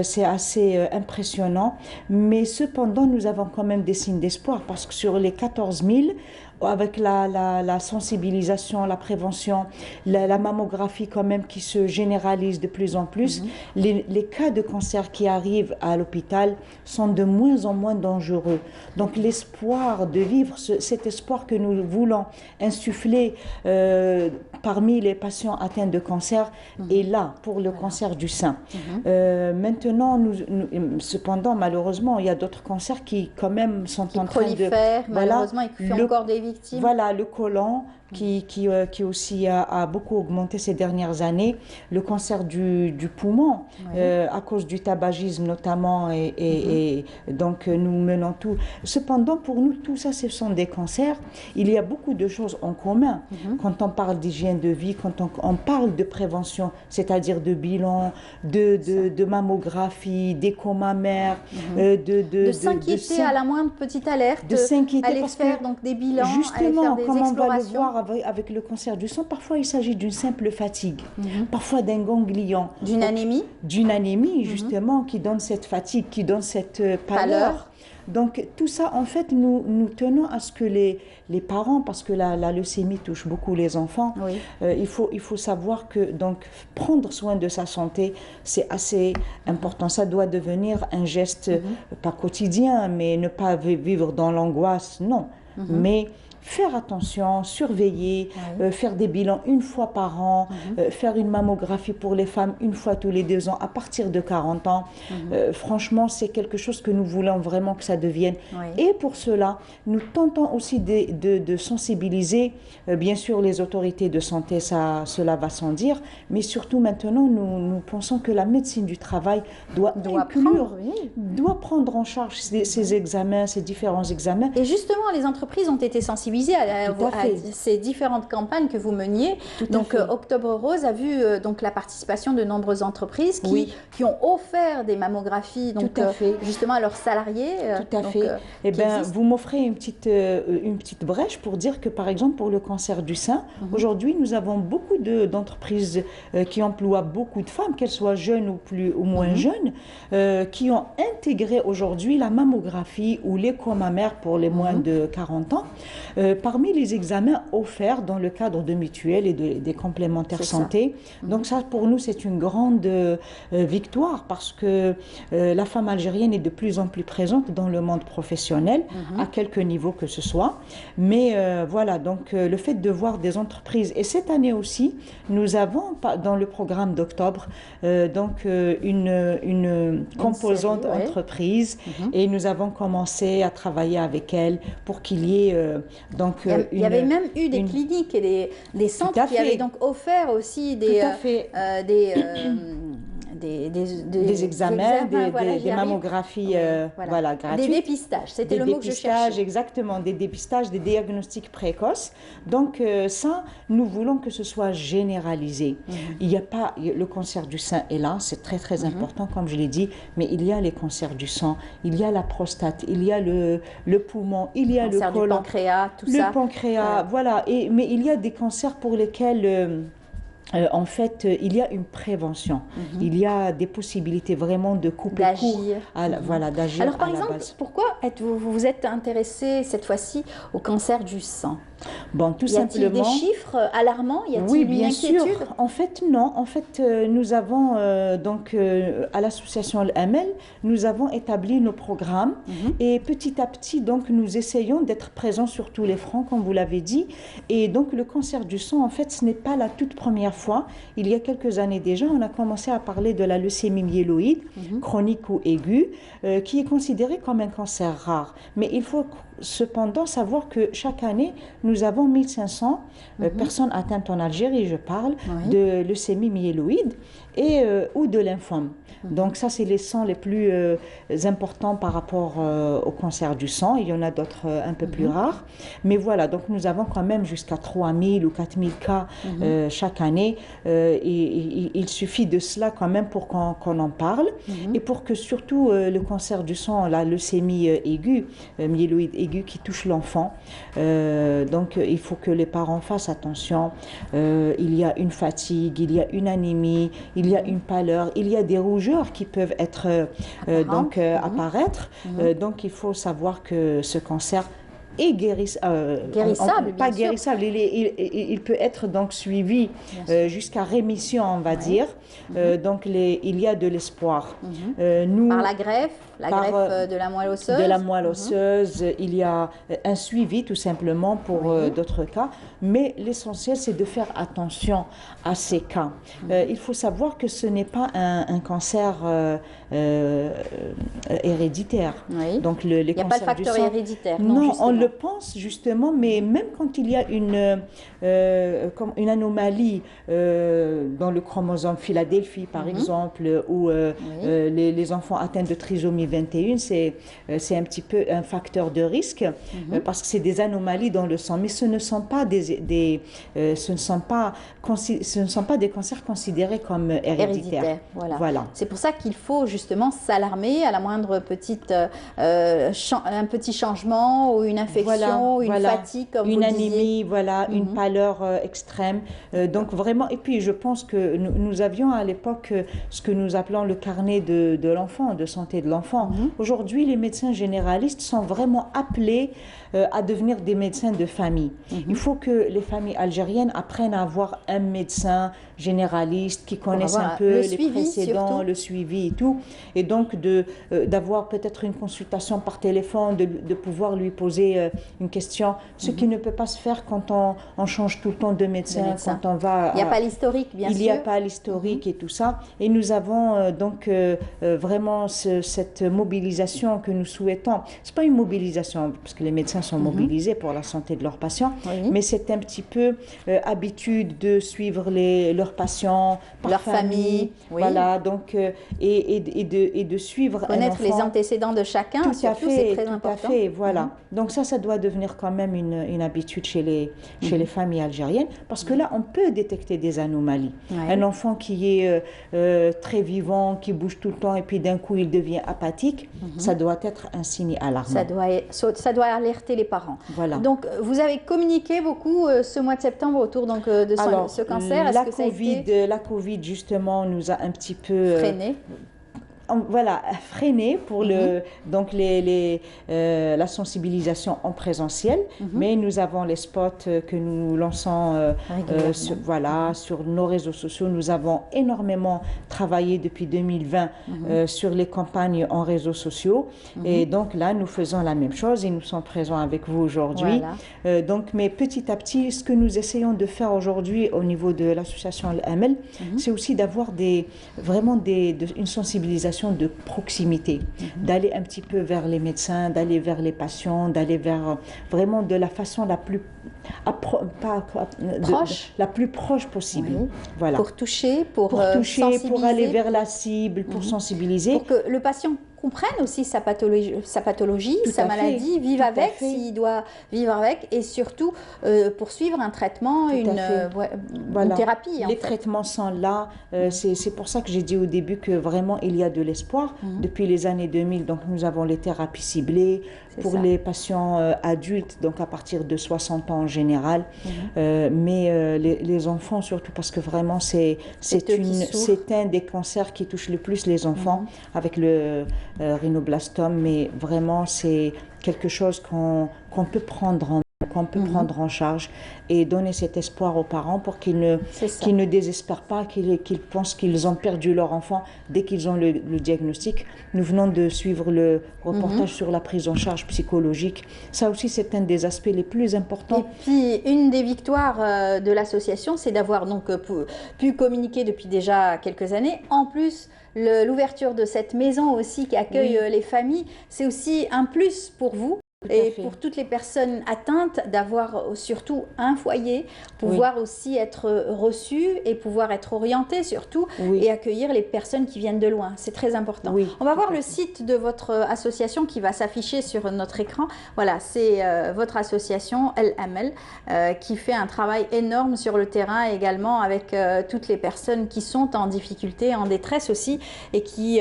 C'est assez impressionnant. Mais cependant, nous avons quand même des signes d'espoir parce que sur les 14 000, avec la sensibilisation, la prévention, la mammographie quand même qui se généralise de plus en plus, les cas de cancer qui arrivent à l'hôpital sont de moins en moins dangereux. Donc l'espoir de vivre, cet espoir que nous voulons insuffler parmi les patients atteints de cancer est là pour le cancer du sein. Maintenant, cependant, malheureusement, il y a d'autres cancers qui quand même sont en train de... malheureusement, et qui font encore des victimes. Voilà, le côlon qui aussi a beaucoup augmenté ces dernières années, le cancer du poumon, à cause du tabagisme notamment, et donc nous menons tout. Cependant, pour nous, tout ça, ce sont des cancers. Il y a beaucoup de choses en commun. Quand on parle d'hygiène de vie, quand on parle de prévention, c'est-à-dire de bilan, de mammographie, d'écho mammaire, de s'inquiéter à la moindre petite alerte, de s'inquiéter aller parce faire que donc des bilans, justement, aller faire des comme on va le explorations. voir avec le cancer du sang, parfois il s'agit d'une simple fatigue, parfois d'un ganglion, d'une anémie, justement, qui donne cette fatigue, qui donne cette pâleur. Donc tout ça, en fait, nous tenons à ce que les parents, parce que la leucémie touche beaucoup les enfants, il faut savoir que donc prendre soin de sa santé, c'est assez important. Ça doit devenir un geste, pas quotidien, mais ne pas vivre dans l'angoisse, non. Mais faire attention, surveiller, faire des bilans une fois par an, faire une mammographie pour les femmes une fois tous les 2 ans à partir de 40 ans. Franchement, c'est quelque chose que nous voulons vraiment que ça devienne. Et pour cela, nous tentons aussi de sensibiliser, bien sûr, les autorités de santé, cela va sans dire, mais surtout maintenant, nous pensons que la médecine du travail doit prendre en charge ces examens, ces différents examens. Et justement, les entreprises ont été sensibilisées à ces différentes campagnes que vous meniez. Donc Octobre Rose a vu donc la participation de nombreuses entreprises qui ont offert des mammographies donc, justement à leurs salariés. Tout à fait. Eh bien, vous m'offrez une petite brèche pour dire que par exemple pour le cancer du sein, aujourd'hui nous avons beaucoup d'entreprises qui emploient beaucoup de femmes, qu'elles soient jeunes ou moins jeunes, qui ont intégré aujourd'hui la mammographie ou l'écho mammaire pour les moins de 40 ans. Parmi les examens offerts dans le cadre de mutuelles et des complémentaires santé. Donc ça, pour nous, c'est une grande victoire parce que la femme algérienne est de plus en plus présente dans le monde professionnel, à quelque niveau que ce soit. Mais voilà, donc le fait de voir des entreprises, et cette année aussi, nous avons dans le programme d'octobre donc une composante entreprise et nous avons commencé à travailler avec elle pour qu'il y ait donc, il y avait même eu des cliniques et des centres qui avaient donc offert aussi des examens, des mammographies gratuites. Des dépistages, c'était le mot que je cherchais. Exactement, des dépistages, des diagnostics précoces. Donc ça, nous voulons que ce soit généralisé. Il n'y a pas, le cancer du sein est là, c'est très très important comme je l'ai dit, mais il y a les cancers du sang, il y a la prostate, il y a le poumon, il y a le côlon, le pancréas, tout ça. Le pancréas, voilà. Mais il y a des cancers pour lesquels en fait, il y a une prévention. Il y a des possibilités vraiment de couper court. Voilà, d'agir. Alors, par exemple, pourquoi vous vous êtes intéressé cette fois-ci au cancer du sang? Bon, tout simplement. Y a-t-il des chiffres alarmants? Y a-t-il une inquiétude? Sûr. En fait, non. En fait, nous avons donc à l'association l'AML, nous avons établi nos programmes et petit à petit, donc, nous essayons d'être présents sur tous les fronts, comme vous l'avez dit. Et donc, le cancer du sang, en fait, ce n'est pas la toute première fois. Il y a quelques années déjà, on a commencé à parler de la leucémie myéloïde, chronique ou aiguë, qui est considérée comme un cancer rare. Mais il faut cependant savoir que chaque année, nous avons 1500 personnes atteintes en Algérie, je parle, de leucémie myéloïde ou de lymphome. Donc ça, c'est les sangs les plus importants par rapport au cancer du sang. Il y en a d'autres un peu plus rares. Mais voilà, donc nous avons quand même jusqu'à 3000 ou 4000 cas chaque année. Et il suffit de cela quand même pour qu'on en parle. Et pour que surtout le cancer du sang, la leucémie aiguë, myéloïde aiguë qui touche l'enfant, donc il faut que les parents fassent attention. Il y a une fatigue, il y a une anémie, il y a une pâleur, il y a des rougeurs qui peuvent être apparaître. Donc il faut savoir que ce cancer est guérissable, pas guérissable. Il peut être donc suivi jusqu'à rémission, on va dire. Donc il y a de l'espoir. Par la greffe, de la moelle osseuse. De la moelle osseuse, il y a un suivi tout simplement pour d'autres cas. Mais l'essentiel, c'est de faire attention à ces cas. Il faut savoir que ce n'est pas un cancer héréditaire. Donc il n'y a pas le facteur héréditaire. Non, le pense justement, mais même quand il y a une anomalie dans le chromosome Philadelphie, par exemple, ou les enfants atteints de trisomie 21, c'est un petit peu un facteur de risque parce que c'est des anomalies dans le sang, mais ce ne sont pas des cancers considérés comme héréditaires. Voilà. C'est pour ça qu'il faut justement s'alarmer à la moindre petite un petit changement ou une infection, une fatigue, comme une vous anémie, une pâleur extrême. Donc vraiment, et puis je pense que nous avions à l'époque ce que nous appelons le carnet de l'enfant, de santé de l'enfant. Aujourd'hui, les médecins généralistes sont vraiment appelés à devenir des médecins de famille. Il faut que les familles algériennes apprennent à avoir un médecin généraliste qui connaisse un peu les précédents, le suivi et tout. Et donc d'avoir peut-être une consultation par téléphone, de pouvoir lui poser une question, ce qui ne peut pas se faire quand on change tout le temps de médecin, quand on va... Il n'y a pas l'historique, bien sûr. Il n'y a pas l'historique et tout ça. Et nous avons donc vraiment cette mobilisation que nous souhaitons. Ce n'est pas une mobilisation, parce que les médecins sont mobilisés pour la santé de leurs patients, mais c'est un petit peu habitude de suivre leurs patients, leur famille. Voilà, donc, et de suivre connaître les antécédents de chacun, surtout, c'est très important. Tout à fait, voilà. Donc ça doit devenir quand même une habitude chez les familles algériennes, parce que là, on peut détecter des anomalies. Un enfant qui est très vivant, qui bouge tout le temps, et puis d'un coup, il devient apathique, ça doit être un signe alarmant. Ça doit alerter les parents. Voilà. Donc, vous avez communiqué beaucoup ce mois de septembre autour de ce cancer. La Covid, justement, nous a un petit peu... freiné. Freiné pour donc la sensibilisation en présentiel, mais nous avons les spots que nous lançons sur nos réseaux sociaux. Nous avons énormément travaillé depuis 2020 sur les campagnes en réseaux sociaux, et donc là nous faisons la même chose et nous sommes présents avec vous aujourd'hui. Mais petit à petit, ce que nous essayons de faire aujourd'hui au niveau de l'association Al-Amal, c'est aussi d'avoir une sensibilisation de proximité, d'aller un petit peu vers les médecins, d'aller vers les patients, d'aller vers vraiment de la façon la plus proche possible. Voilà. Pour toucher, pour aller vers la cible, pour sensibiliser. Pour que le patient comprenne aussi sa pathologie, sa maladie, vive avec, s'il doit vivre avec, et surtout poursuivre un traitement, une thérapie. Les traitements sont là. C'est pour ça que j'ai dit au début que vraiment il y a de l'espoir. Depuis les années 2000, donc nous avons les thérapies ciblées pour les patients adultes, donc à partir de 60 ans en général, mais les enfants surtout, parce que vraiment c'est un des cancers qui touche le plus les enfants, avec le rhinoblastome, mais vraiment c'est quelque chose qu'on peut prendre en charge et donner cet espoir aux parents pour qu'ils ne désespèrent pas, qu'ils pensent qu'ils ont perdu leur enfant dès qu'ils ont le diagnostic. Nous venons de suivre le reportage sur la prise en charge psychologique. Ça aussi, c'est un des aspects les plus importants. Et puis, une des victoires de l'association, c'est d'avoir donc pu communiquer depuis déjà quelques années. En plus, l'ouverture de cette maison aussi qui accueille les familles, c'est aussi un plus pour vous. Et pour toutes les personnes atteintes, d'avoir surtout un foyer, pouvoir aussi être reçues et pouvoir être orientées surtout, et accueillir les personnes qui viennent de loin. C'est très important. On va voir le site de votre association qui va s'afficher sur notre écran. Voilà, c'est votre association Al-Amal qui fait un travail énorme sur le terrain également avec toutes les personnes qui sont en difficulté, en détresse aussi, et qui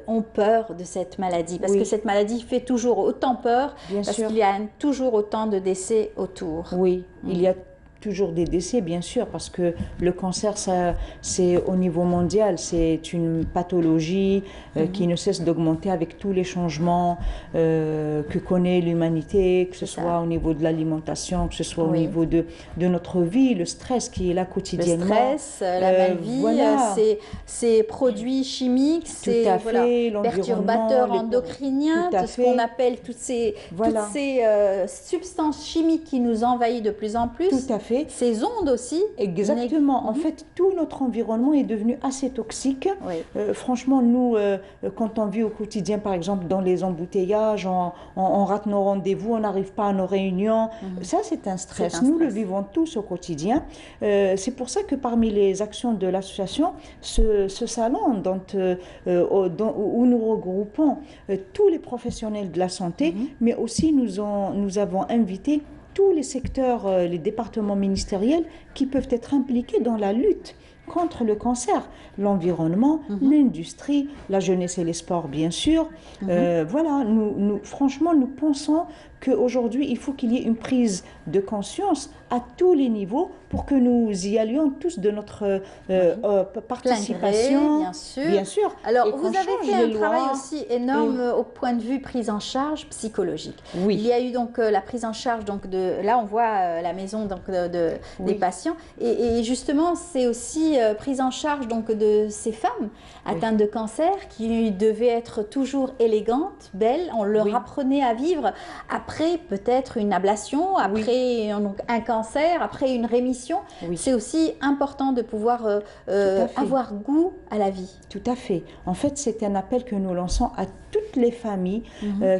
ont peur de cette maladie. Parce que cette maladie fait toujours autant peur. Parce qu'il y a toujours autant de décès autour. Oui, il y a toujours des décès, bien sûr, parce que le cancer, c'est au niveau mondial, c'est une pathologie qui ne cesse d'augmenter avec tous les changements que connaît l'humanité, que ce soit au niveau de l'alimentation, que ce soit au niveau de notre vie, le stress qui est là quotidiennement. Le stress, la maladie, ces produits chimiques, ces perturbateurs endocriniens, tout ce qu'on appelle toutes ces substances chimiques qui nous envahissent de plus en plus. Tout à fait. fait. Ces ondes aussi. Exactement. En fait, tout notre environnement est devenu assez toxique. Franchement, nous, quand on vit au quotidien, par exemple, dans les embouteillages, on rate nos rendez-vous, on n'arrive pas à nos réunions. Ça, c'est un stress. Nous le vivons tous au quotidien. C'est pour ça que parmi les actions de l'association, ce salon où nous regroupons tous les professionnels de la santé, mais aussi nous avons invité tous les secteurs, les départements ministériels qui peuvent être impliqués dans la lutte contre le cancer, l'environnement, l'industrie, la jeunesse et les sports, bien sûr. Voilà, franchement, nous pensons qu'aujourd'hui, il faut qu'il y ait une prise de conscience à tous les niveaux pour que nous y allions tous de notre participation. Bien sûr. Alors, vous avez fait un travail aussi énorme au point de vue prise en charge psychologique. Il y a eu donc la prise en charge, donc là on voit la maison donc, des patients, et justement c'est aussi prise en charge donc, de ces femmes atteintes de cancer qui devaient être toujours élégantes, belles, on leur apprenait à vivre après peut-être une ablation, après donc, un cancer, après une rémission. C'est aussi important de pouvoir avoir goût à la vie. Tout à fait. En fait, c'est un appel que nous lançons à toutes les familles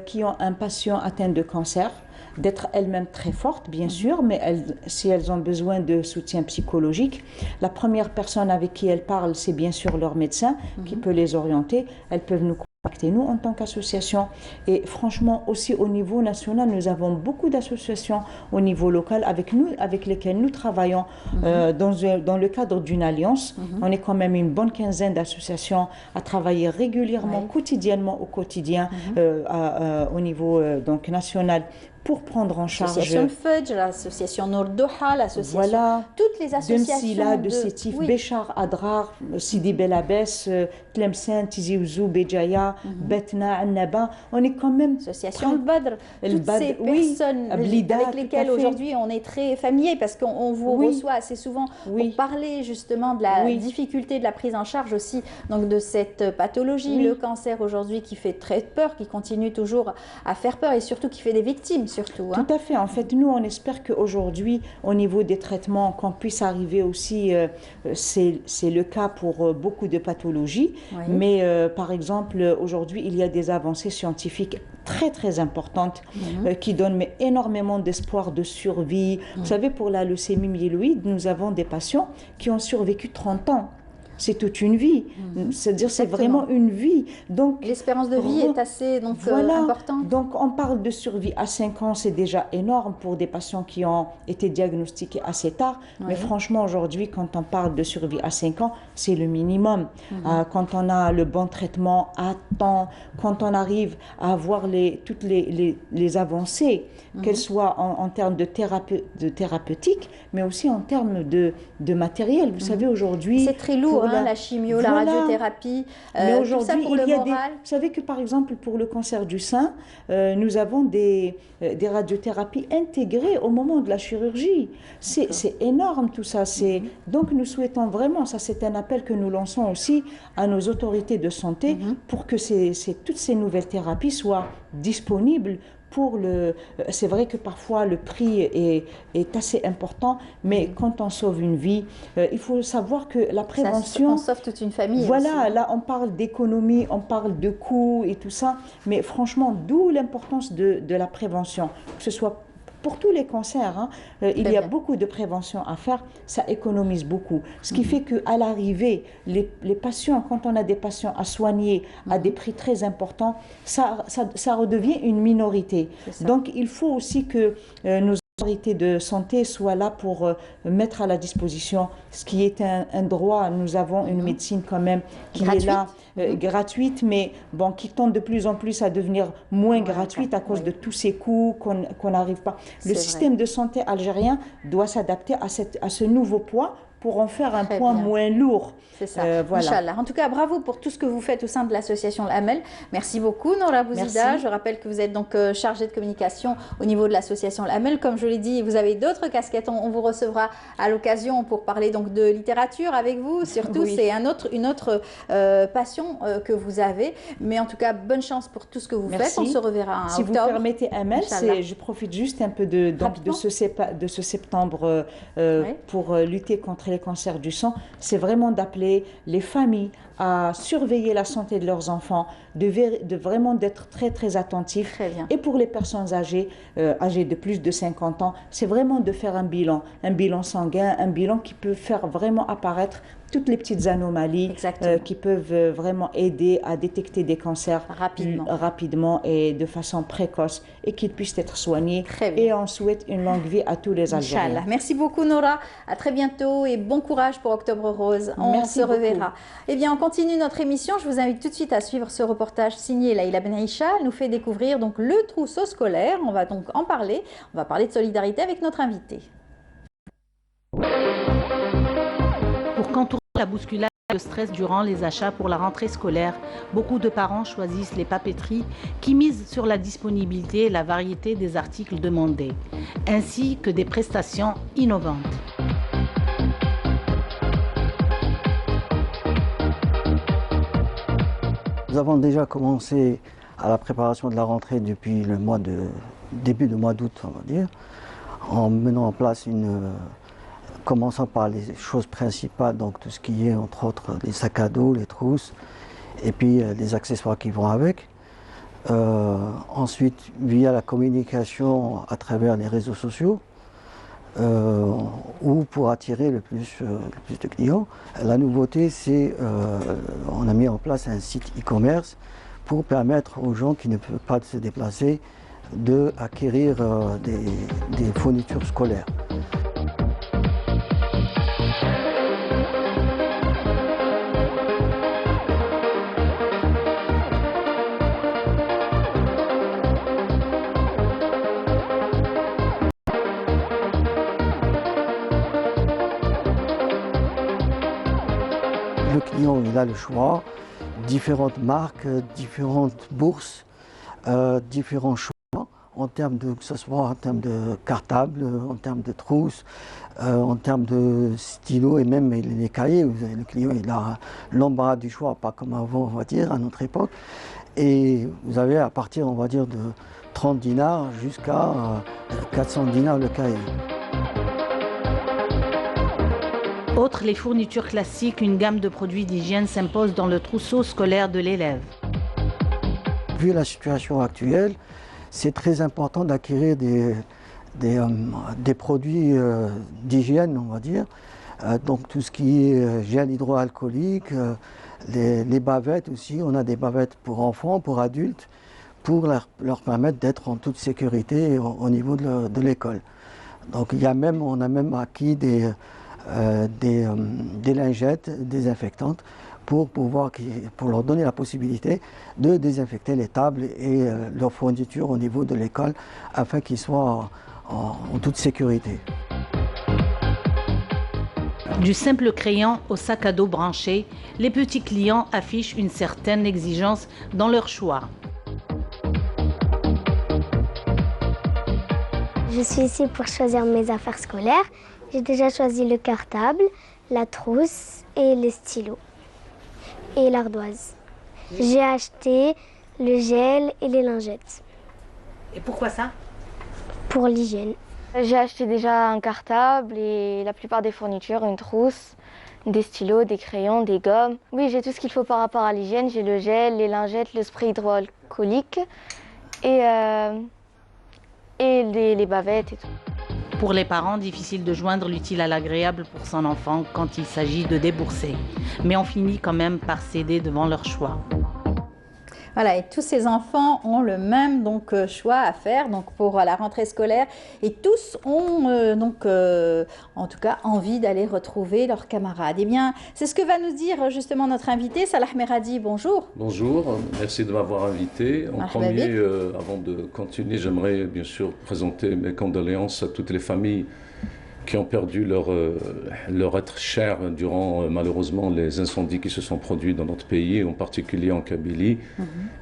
qui ont un patient atteint de cancer, d'être elles-mêmes très fortes, bien sûr, mais si elles ont besoin de soutien psychologique, la première personne avec qui elles parlent, c'est bien sûr leur médecin qui peut les orienter. Elles peuvent nous contacter, nous, en tant qu'association. Et franchement, aussi au niveau national, nous avons beaucoup d'associations au niveau local avec lesquelles nous travaillons dans le cadre d'une alliance. On est quand même une bonne quinzaine d'associations à travailler régulièrement, quotidiennement, au quotidien, au niveau donc, national, pour prendre en charge l'association Fudge, l'association Nourdoha, l'association, toutes les associations de Sétif, Béchar, Adrar, Sidi Belabès, Tlemcen, Tizi Ouzou, Béjaïa, Betna, Annaba. On est quand même l'association Al-Badr, toutes ces personnes avec lesquelles aujourd'hui on est très familier parce qu'on vous reçoit assez souvent pour parler justement de la difficulté de la prise en charge aussi donc de cette pathologie, le cancer aujourd'hui qui fait très peur, qui continue toujours à faire peur et surtout qui fait des victimes. Surtout, Tout à fait. En fait, nous, on espère qu'aujourd'hui, au niveau des traitements, qu'on puisse arriver aussi, c'est le cas pour beaucoup de pathologies, mais par exemple, aujourd'hui, il y a des avancées scientifiques très, très importantes qui donnent énormément d'espoir de survie. Vous savez, pour la leucémie myéloïde, nous avons des patients qui ont survécu 30 ans. C'est toute une vie, c'est-à-dire c'est vraiment une vie. Donc l'espérance de vie est assez importante. Donc on parle de survie à 5 ans, c'est déjà énorme pour des patients qui ont été diagnostiqués assez tard. Mais franchement aujourd'hui, quand on parle de survie à 5 ans, c'est le minimum. Quand on a le bon traitement à temps, quand on arrive à avoir toutes les avancées, qu'elles soient en termes de thérapeutique, mais aussi en termes de matériel. Vous savez aujourd'hui, c'est très lourd. La chimio, la radiothérapie, mais aujourd'hui, tout ça pour le moral. Vous savez que par exemple pour le cancer du sein, nous avons des radiothérapies intégrées au moment de la chirurgie. C'est énorme tout ça. Donc nous souhaitons vraiment, ça c'est un appel que nous lançons aussi à nos autorités de santé pour que toutes ces nouvelles thérapies soient disponibles. C'est vrai que parfois le prix est assez important, mais quand on sauve une vie, il faut savoir que la prévention... On sauve toute une famille. Voilà, aussi. Là on parle d'économie, on parle de coûts et tout ça, mais franchement, d'où l'importance de la prévention, que ce soit pour tous les cancers, il y a beaucoup de prévention à faire, ça économise beaucoup. Ce qui fait qu'à l'arrivée, les patients, quand on a des patients à soigner à des prix très importants, ça redevient une minorité. Donc il faut aussi que nos autorités de santé soient là pour mettre à la disposition ce qui est un droit. Nous avons une médecine quand même qui est là, gratuite, mais bon, qui tend de plus en plus à devenir moins gratuite à cause de tous ces coûts qu'on n'arrive pas. Le système de santé algérien doit s'adapter à ce nouveau poids pour en faire un Très poids bien. moins lourd. C'est ça. Voilà. Inch'Allah. En tout cas, bravo pour tout ce que vous faites au sein de l'association L'Amel. Merci beaucoup, Noura Bouzida. Merci. Je rappelle que vous êtes donc chargée de communication au niveau de l'association L'Amel. Comme je l'ai dit, vous avez d'autres casquettes. On vous recevra à l'occasion pour parler donc de littérature avec vous. Surtout, Oui. c'est une autre passion que vous avez. Mais en tout cas, bonne chance pour tout ce que vous Merci. faites. On se reverra en Si octobre. vous permettez, Amel, Inch'Allah. je profite juste un peu de ce septembre Oui. pour lutter contre les cancers du sang. C'est vraiment d'appeler les familles à surveiller la santé de leurs enfants, de vraiment d'être très très attentifs. Très bien. Et pour les personnes âgées de plus de 50 ans, c'est vraiment de faire un bilan sanguin, un bilan qui peut faire vraiment apparaître toutes les petites anomalies qui peuvent vraiment aider à détecter des cancers rapidement et de façon précoce et qu'ils puissent être soignés. Et on souhaite une longue vie à tous les Algériens. Inch'Allah. Merci beaucoup, Noura. À très bientôt et bon courage pour Octobre Rose. On Merci se reverra. beaucoup. Eh bien, on continue notre émission. Je vous invite tout de suite à suivre ce reportage signé Laïla Benaïcha. Elle nous fait découvrir donc le trousseau scolaire. On va donc en parler. On va parler de solidarité avec notre invité. Pour contourner la bousculade et le stress durant les achats pour la rentrée scolaire, beaucoup de parents choisissent les papeteries qui misent sur la disponibilité et la variété des articles demandés, ainsi que des prestations innovantes. Nous avons déjà commencé à la préparation de la rentrée depuis le début du mois d'août, on va dire, en menant en place commençant par les choses principales, donc tout ce qui est entre autres les sacs à dos, les trousses, et puis les accessoires qui vont avec. Ensuite, via la communication à travers les réseaux sociaux, ou pour attirer le plus de clients. La nouveauté, c'est on a mis en place un site e-commerce pour permettre aux gens qui ne peuvent pas se déplacer d'acquérir des fournitures scolaires. Le client, il a le choix, différentes marques, différentes bourses, différents choix en termes de, que ce soit en termes de cartable, en termes de trousses, en termes de stylos et même les cahiers. Vous avez le client, il a l'embarras du choix, pas comme avant, on va dire, à notre époque. Et vous avez à partir, on va dire, de 30 dinars jusqu'à 400 dinars le cahier. Outre les fournitures classiques, une gamme de produits d'hygiène s'impose dans le trousseau scolaire de l'élève. Vu la situation actuelle, c'est très important d'acquérir des produits d'hygiène, on va dire. Donc tout ce qui est gel hydroalcoolique, les bavettes aussi. On a des bavettes pour enfants, pour adultes, pour leur permettre d'être en toute sécurité au niveau de l'école. Donc on a même acquis des lingettes désinfectantes pour leur donner la possibilité de désinfecter les tables et leurs fournitures au niveau de l'école afin qu'ils soient en toute sécurité. Du simple crayon au sac à dos branché, les petits clients affichent une certaine exigence dans leur choix. Je suis ici pour choisir mes affaires scolaires. J'ai déjà choisi le cartable, la trousse et les stylos et l'ardoise. J'ai acheté le gel et les lingettes. Et pourquoi ça? Pour l'hygiène. J'ai acheté déjà un cartable et la plupart des fournitures, une trousse, des stylos, des crayons, des gommes. Oui, j'ai tout ce qu'il faut par rapport à l'hygiène. J'ai le gel, les lingettes, le spray hydroalcoolique et les bavettes et tout. Pour les parents, difficile de joindre l'utile à l'agréable pour son enfant quand il s'agit de débourser. Mais on finit quand même par céder devant leur choix. Voilà, et tous ces enfants ont le même choix à faire pour la rentrée scolaire et tous ont en tout cas envie d'aller retrouver leurs camarades. Eh bien, c'est ce que va nous dire justement notre invité, Salah Meradi. Bonjour. Bonjour, merci de m'avoir invité. En premier, avant de continuer, j'aimerais bien sûr présenter mes condoléances à toutes les familles qui ont perdu leur être cher durant malheureusement les incendies qui se sont produits dans notre pays, en particulier en Kabylie.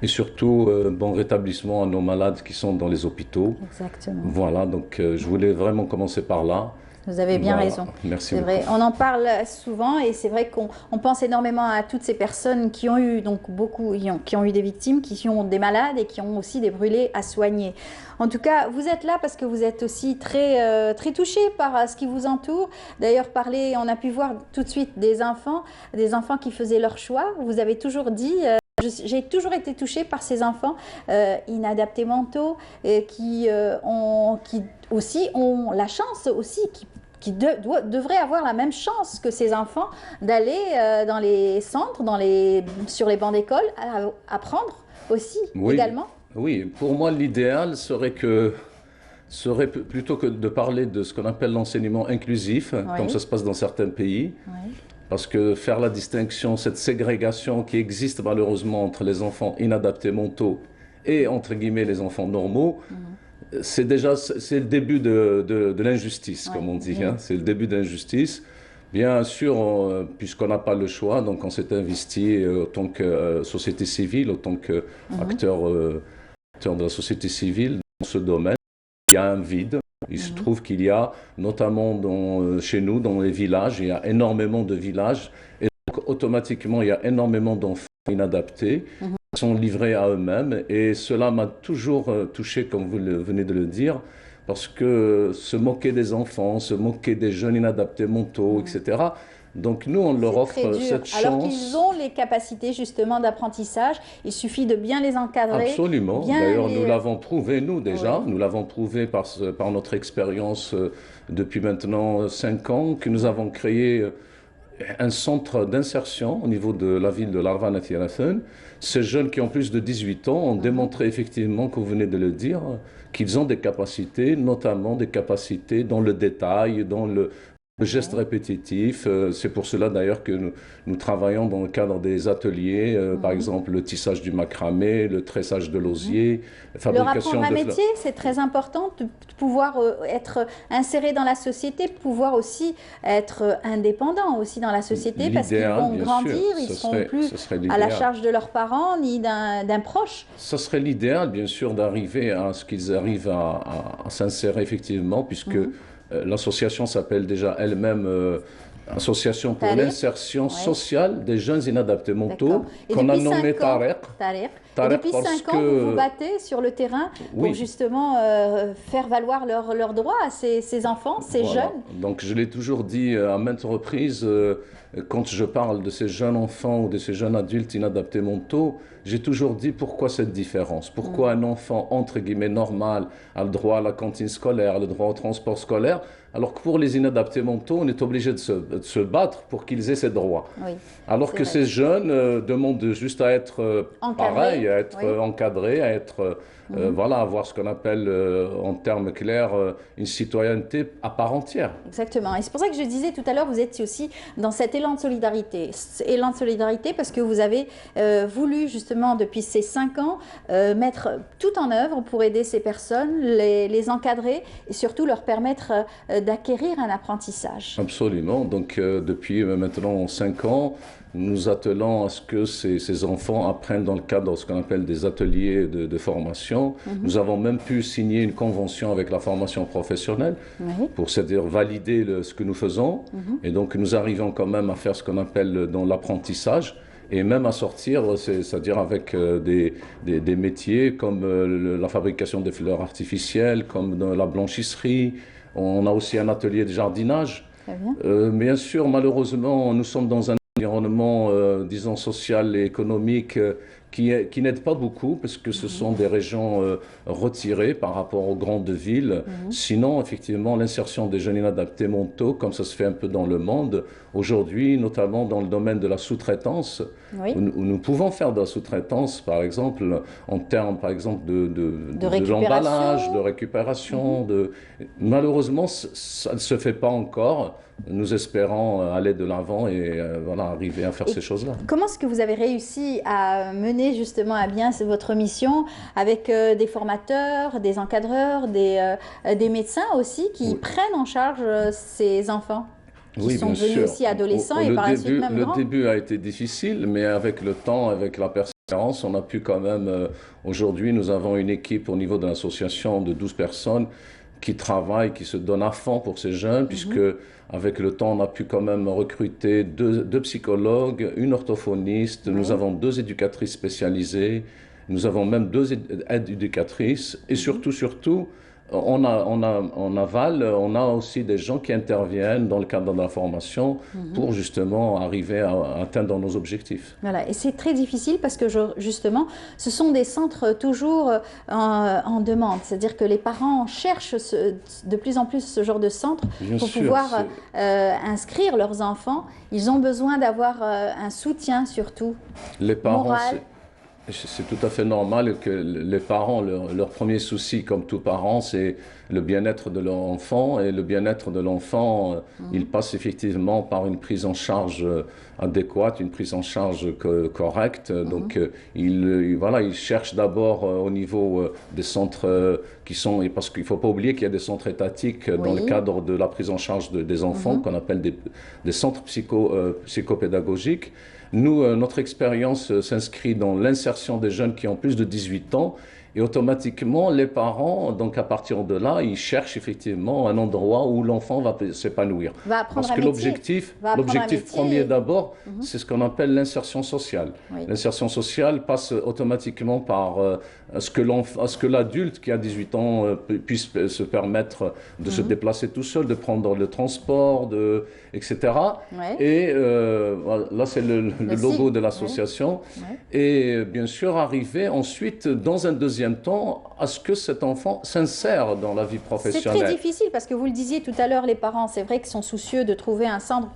Et surtout, bon rétablissement à nos malades qui sont dans les hôpitaux. Exactement. Voilà, donc je voulais vraiment commencer par là. Vous avez bien raison. Merci c'est beaucoup. vrai. On en parle souvent et c'est vrai qu'on pense énormément à toutes ces personnes qui ont eu donc qui ont eu des victimes, qui ont des malades et qui ont aussi des brûlés à soigner. En tout cas, vous êtes là parce que vous êtes aussi très touchés par ce qui vous entoure. D'ailleurs, on a pu voir tout de suite des enfants qui faisaient leur choix. Vous avez toujours dit. J'ai toujours été touchée par ces enfants inadaptés mentaux qui aussi ont la chance aussi, qui devraient avoir la même chance que ces enfants d'aller dans les centres, sur les bancs d'école, apprendre aussi également. Oui, pour moi l'idéal serait plutôt que de parler de ce qu'on appelle l'enseignement inclusif, comme ça se passe dans certains pays. Parce que faire la distinction, cette ségrégation qui existe malheureusement entre les enfants inadaptés mentaux et entre guillemets les enfants normaux, c'est le début de l'injustice, comme on dit. Hein, c'est le début de l'injustice. Bien sûr, puisqu'on n'a pas le choix, donc on s'est investi en tant que société civile, en tant qu'acteur de la société civile dans ce domaine. Il y a un vide. Il se trouve qu'il y a, notamment chez nous, dans les villages, il y a énormément de villages et donc automatiquement il y a énormément d'enfants inadaptés qui sont livrés à eux-mêmes et cela m'a toujours touché, comme vous venez de le dire, parce que se moquer des enfants, se moquer des jeunes inadaptés mentaux, etc. Donc nous, on leur offre cette chance. Alors qu'ils ont les capacités justement d'apprentissage, il suffit de bien les encadrer. Absolument. D'ailleurs, nous l'avons prouvé, nous déjà. Nous l'avons prouvé par notre expérience depuis maintenant 5 ans, que nous avons créé un centre d'insertion au niveau de la ville de Larvan et Thiarafen. Ces jeunes qui ont plus de 18 ans ont démontré effectivement, comme vous venez de le dire, qu'ils ont des capacités, notamment des capacités dans le détail, dans le geste répétitif. C'est pour cela d'ailleurs que nous travaillons dans le cadre des ateliers, par exemple le tissage du macramé, le tressage de l'osier, la fabrication leur apprendre un métier, c'est très important de pouvoir être inséré dans la société, de pouvoir aussi être indépendant aussi dans la société parce qu'ils vont grandir, ils ne seront plus à la charge de leurs parents ni d'un proche. Ce serait l'idéal bien sûr d'arriver à ce qu'ils arrivent à s'insérer effectivement puisque l'association s'appelle déjà elle-même Association pour l'insertion sociale des jeunes inadaptés mentaux, qu'on a nommé Tariq. Et depuis 5 ans, vous vous battez sur le terrain pour justement faire valoir leurs droits à ces enfants, ces jeunes. Donc je l'ai toujours dit à maintes reprises, quand je parle de ces jeunes enfants ou de ces jeunes adultes inadaptés mentaux, j'ai toujours dit pourquoi cette différence, pourquoi un enfant entre guillemets normal a le droit à la cantine scolaire, le droit au transport scolaire, alors que pour les inadaptés mentaux, on est obligé de se battre pour qu'ils aient ces droits. Alors que ces jeunes demandent juste à être pareils, à être encadrés, à être voilà, avoir ce qu'on appelle en termes clairs une citoyenneté à part entière. Exactement. Et c'est pour ça que je disais tout à l'heure, vous êtes aussi dans cet élan de solidarité. Élan de solidarité parce que vous avez voulu justement depuis ces 5 ans mettre tout en œuvre pour aider ces personnes, les encadrer et surtout leur permettre d'acquérir un apprentissage. Absolument. Donc depuis maintenant 5 ans, nous attelons à ce que ces enfants apprennent dans le cadre de ce qu'on appelle des ateliers de formation. Nous avons même pu signer une convention avec la formation professionnelle pour c'est-à-dire valider ce que nous faisons. Et donc nous arrivons quand même à faire ce qu'on appelle dans l'apprentissage et même à sortir, c'est-à-dire avec des métiers comme la fabrication des fleurs artificielles, comme dans la blanchisserie. On a aussi un atelier de jardinage. Bien sûr, malheureusement, nous sommes dans un environnement, disons, social et économique qui n'aide pas beaucoup parce que ce sont des régions retirées par rapport aux grandes villes. Sinon, effectivement, l'insertion des jeunes inadaptés mentaux, comme ça se fait un peu dans le monde, aujourd'hui, notamment dans le domaine de la sous-traitance, où nous pouvons faire de la sous-traitance, par exemple, en termes, par exemple, de l'emballage, de récupération. Malheureusement, ça ne se fait pas encore. Nous espérons aller de l'avant et voilà, arriver à faire ces choses-là. Comment est-ce que vous avez réussi à mener mener justement à bien votre mission avec des formateurs, des encadreurs, des médecins aussi qui prennent en charge ces enfants qui sont devenus aussi adolescents et par la suite même grands. Le début a été difficile, mais avec le temps, avec la persévérance, on a pu quand même... Aujourd'hui, nous avons une équipe au niveau de l'association de 12 personnes qui travaillent, qui se donnent à fond pour ces jeunes, puisque avec le temps, on a pu quand même recruter deux psychologues, une orthophoniste, nous avons 2 éducatrices spécialisées, nous avons même 2 aides éducatrices, et surtout, en aval, on a aussi des gens qui interviennent dans le cadre de la formation pour justement arriver à atteindre nos objectifs. Voilà, et c'est très difficile parce que justement, ce sont des centres toujours en demande. C'est-à-dire que les parents cherchent de plus en plus ce genre de centre pour pouvoir inscrire leurs enfants. Ils ont besoin d'avoir un soutien surtout moral. C'est tout à fait normal que les parents, leur premier souci, comme tout parent, c'est le bien-être de leur enfant. Et le bien-être de l'enfant, il passe effectivement par une prise en charge adéquate, une prise en charge correcte. Donc, ils cherchent d'abord au niveau des centres qui sont... Parce qu'il ne faut pas oublier qu'il y a des centres étatiques dans le cadre de la prise en charge des enfants, qu'on appelle des centres psychopédagogiques. Nous, notre expérience s'inscrit dans l'insertion des jeunes qui ont plus de 18 ans et automatiquement, les parents, donc à partir de là, ils cherchent effectivement un endroit où l'enfant va s'épanouir. Parce que l'objectif premier d'abord, c'est ce qu'on appelle l'insertion sociale. L'insertion sociale passe automatiquement par ce que l'adulte qui a 18 ans puisse se permettre de se déplacer tout seul, de prendre le transport, etc. Et là, c'est le logo de l'association. Et bien sûr, arriver ensuite, dans un deuxième temps, à ce que cet enfant s'insère dans la vie professionnelle. C'est très difficile parce que vous le disiez tout à l'heure, les parents, c'est vrai qu'ils sont soucieux de trouver un centre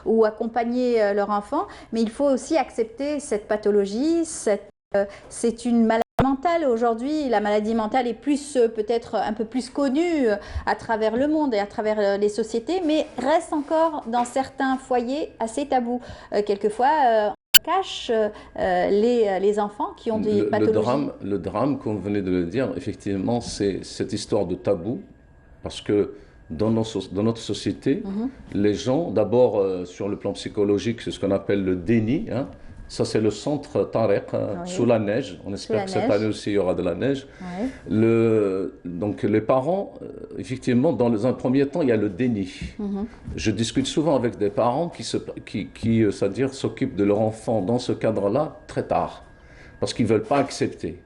où accompagner leur enfant, mais il faut aussi accepter cette pathologie, c'est une maladie mentale. Aujourd'hui, la maladie mentale est peut-être un peu plus connue à travers le monde et à travers les sociétés, mais reste encore dans certains foyers assez tabou. Quelquefois, cache les enfants qui ont des pathologies. Le drame, comme vous venez de le dire, effectivement, c'est cette histoire de tabou, parce que dans notre société, les gens, d'abord sur le plan psychologique, c'est ce qu'on appelle le déni. Ça, c'est le centre Tariq, sous la neige. On espère que cette année aussi, il y aura de la neige. Donc, les parents, effectivement, dans un premier temps, il y a le déni. Je discute souvent avec des parents qui c'est-à-dire, s'occupent de leur enfant dans ce cadre-là très tard, parce qu'ils ne veulent pas accepter.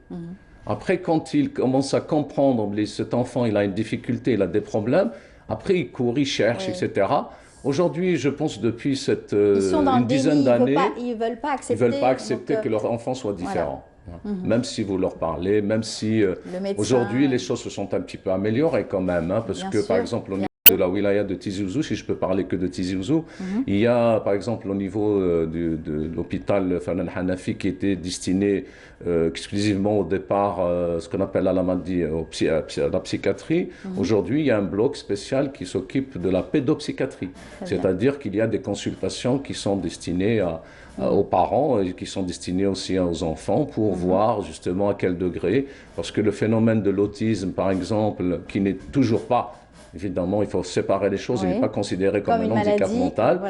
Après, quand ils commencent à comprendre, cet enfant, il a une difficulté, il a des problèmes, après, ils courent, ils cherchent, etc. Aujourd'hui, je pense depuis une dizaine d'années, ils ne veulent pas accepter, que leur enfant soit différent. Même si vous leur parlez, même si aujourd'hui les choses se sont un petit peu améliorées quand même, parce que par exemple au niveau de la wilaya de Tizi Ouzou, si je peux parler que de Tizi Ouzou, il y a par exemple au niveau de l'hôpital Fanan Hanafi qui était destiné exclusivement au départ ce qu'on appelle à la psychiatrie. Aujourd'hui, il y a un bloc spécial qui s'occupe de la pédopsychiatrie, c'est-à-dire qu'il y a des consultations qui sont destinées aux parents et qui sont destinées aussi aux enfants pour voir justement à quel degré, parce que le phénomène de l'autisme par exemple, qui n'est toujours pas, évidemment il faut séparer les choses, il n'est pas considéré comme un handicap mental.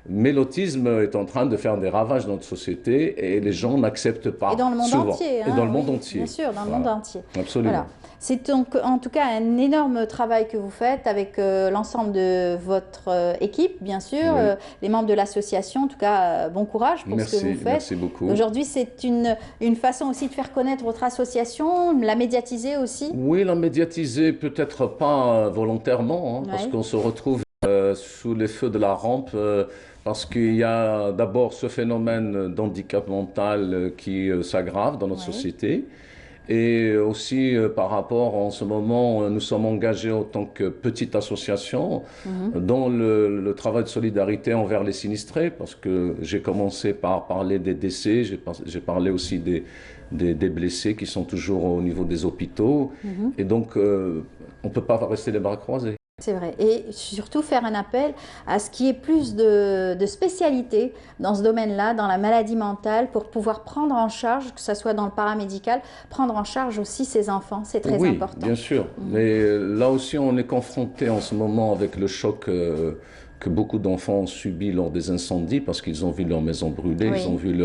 Mais l'autisme est en train de faire des ravages dans notre société et les gens n'acceptent pas. Et dans le monde souvent. entier. Et dans le monde entier. Bien sûr, dans le monde entier. Absolument. Voilà. C'est donc en tout cas un énorme travail que vous faites avec l'ensemble de votre équipe, bien sûr, les membres de l'association. En tout cas, bon courage pour ce que vous faites. Merci beaucoup. Aujourd'hui, c'est une façon aussi de faire connaître votre association, la médiatiser aussi. Oui, la médiatiser peut-être pas volontairement, parce qu'on se retrouve sous les feux de la rampe. Parce qu'il y a d'abord ce phénomène d'handicap mental qui s'aggrave dans notre société. Et aussi par rapport, en ce moment, nous sommes engagés en tant que petite association dans le travail de solidarité envers les sinistrés, parce que j'ai commencé par parler des décès, j'ai parlé aussi des blessés qui sont toujours au niveau des hôpitaux. Et donc, on ne peut pas rester les bras croisés. C'est vrai. Et surtout faire un appel à ce qu'il y ait plus de spécialités dans ce domaine-là, dans la maladie mentale, pour pouvoir prendre en charge, que ce soit dans le paramédical, prendre en charge aussi ces enfants. C'est très important. Oui, bien sûr. Mais là aussi, on est confronté en ce moment avec le choc que beaucoup d'enfants ont subi lors des incendies parce qu'ils ont vu leur maison brûler, ils ont vu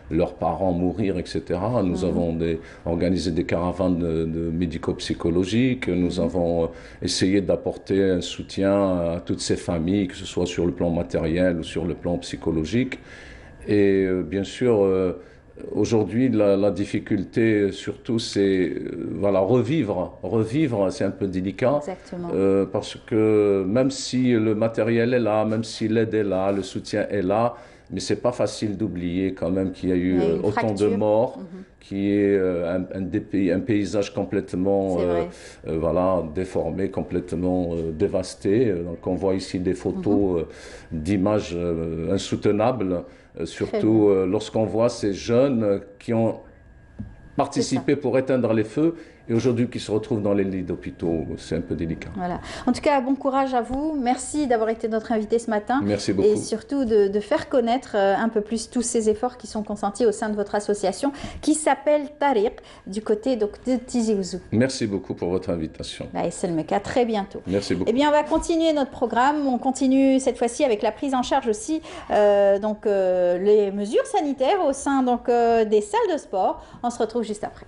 leurs parents mourir, etc. Nous avons organisé des caravanes de médico-psychologiques, nous avons essayé d'apporter un soutien à toutes ces familles, que ce soit sur le plan matériel ou sur le plan psychologique. Et bien sûr, aujourd'hui, la difficulté, surtout, c'est voilà, revivre, c'est un peu délicat. Exactement. Parce que même si le matériel est là, même si l'aide est là, le soutien est là, mais c'est pas facile d'oublier quand même qu'il y a eu autant de morts, qu'il y ait un paysage complètement voilà, déformé, complètement dévasté. Donc on voit ici des photos d'images insoutenables. Surtout lorsqu'on voit ces jeunes qui ont participé pour éteindre les feux et aujourd'hui qui se retrouvent dans les lits d'hôpitaux, c'est un peu délicat. Voilà. En tout cas, bon courage à vous. Merci d'avoir été notre invité ce matin. Merci beaucoup. Et surtout de faire connaître un peu plus tous ces efforts qui sont consentis au sein de votre association qui s'appelle Tariq du côté de Tizi Ouzou. Merci beaucoup pour votre invitation. À très bientôt. Merci beaucoup. Eh bien, on va continuer notre programme. On continue cette fois-ci avec la prise en charge aussi les mesures sanitaires au sein des salles de sport. On se retrouve juste après.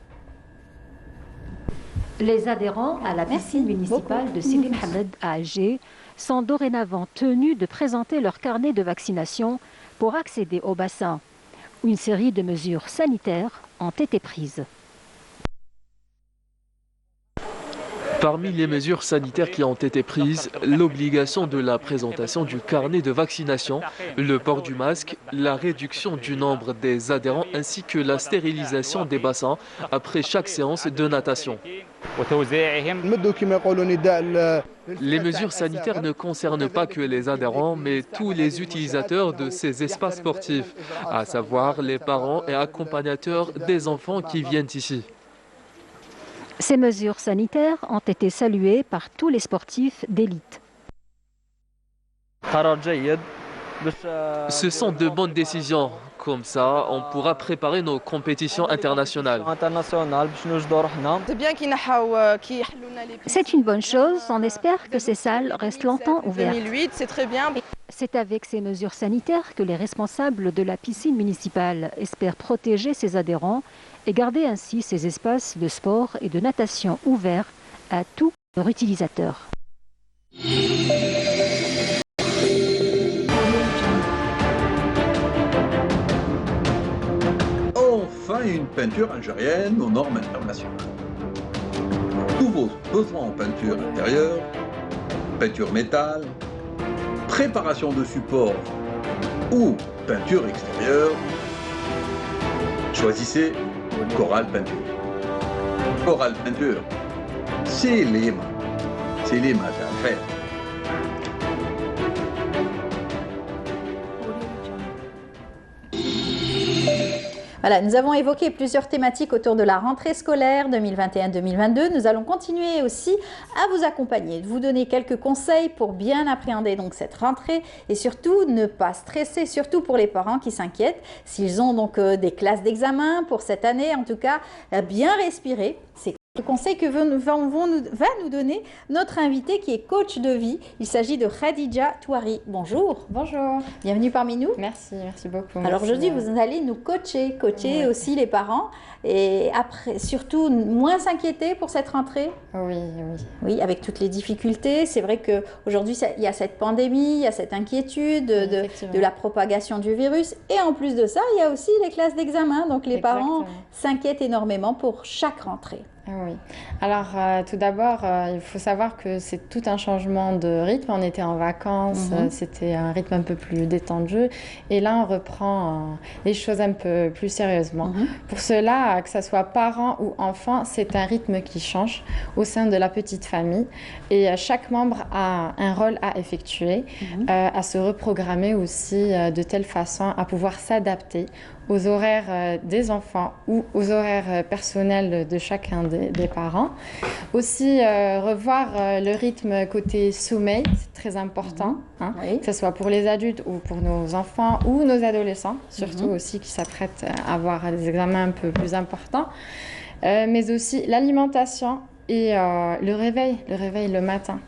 Les adhérents à la piscine municipale de Sidi Mohamed à Alger sont dorénavant tenus de présenter leur carnet de vaccination pour accéder au bassin, où une série de mesures sanitaires ont été prises. Parmi les mesures sanitaires qui ont été prises, l'obligation de la présentation du carnet de vaccination, le port du masque, la réduction du nombre des adhérents ainsi que la stérilisation des bassins après chaque séance de natation. Les mesures sanitaires ne concernent pas que les adhérents, mais tous les utilisateurs de ces espaces sportifs, à savoir les parents et accompagnateurs des enfants qui viennent ici. Ces mesures sanitaires ont été saluées par tous les sportifs d'élite. Ce sont de bonnes décisions. Comme ça, on pourra préparer nos compétitions internationales. C'est une bonne chose. On espère que ces salles restent longtemps ouvertes. C'est très bien. C'est avec ces mesures sanitaires que les responsables de la piscine municipale espèrent protéger ses adhérents et garder ainsi ces espaces de sport et de natation ouverts à tous leurs utilisateurs. Enfin, une peinture algérienne aux normes internationales. Tous vos besoins en peinture intérieure, peinture métal, préparation de support ou peinture extérieure, choisissez Coral Peinture. Coral Peinture, c'est les maths à faire. Voilà, nous avons évoqué plusieurs thématiques autour de la rentrée scolaire 2021-2022. Nous allons continuer aussi à vous accompagner, de vous donner quelques conseils pour bien appréhender donc cette rentrée et surtout ne pas stresser, surtout pour les parents qui s'inquiètent. S'ils ont donc des classes d'examen pour cette année, en tout cas, bien respirer. C'est le conseil que va nous donner notre invité qui est coach de vie. Il s'agit de Khadija Touari. Bonjour. Bonjour. Bienvenue parmi nous. Merci beaucoup. Alors aujourd'hui, vous allez nous coacher aussi les parents et après, surtout, moins s'inquiéter pour cette rentrée. Oui, avec toutes les difficultés. C'est vrai qu'aujourd'hui, il y a cette pandémie, il y a cette inquiétude de la propagation du virus. Et en plus de ça, il y a aussi les classes d'examen. Donc les parents s'inquiètent énormément pour chaque rentrée. Oui. Alors, tout d'abord, il faut savoir que c'est tout un changement de rythme. On était en vacances, c'était un rythme un peu plus détendu. Et là, on reprend les choses un peu plus sérieusement. Pour cela, fois, que ce soit parents ou enfants, c'est un rythme qui change au sein de la petite famille. Et chaque membre a un rôle à effectuer, à se reprogrammer aussi de telle façon à pouvoir s'adapter aux horaires des enfants ou aux horaires personnels de chacun des parents. Aussi, revoir le rythme côté sommeil, c'est très important, hein, que ce soit pour les adultes ou pour nos enfants ou nos adolescents, surtout aussi qui s'apprêtent à avoir des examens un peu plus importants. Mais aussi l'alimentation et le réveil le matin.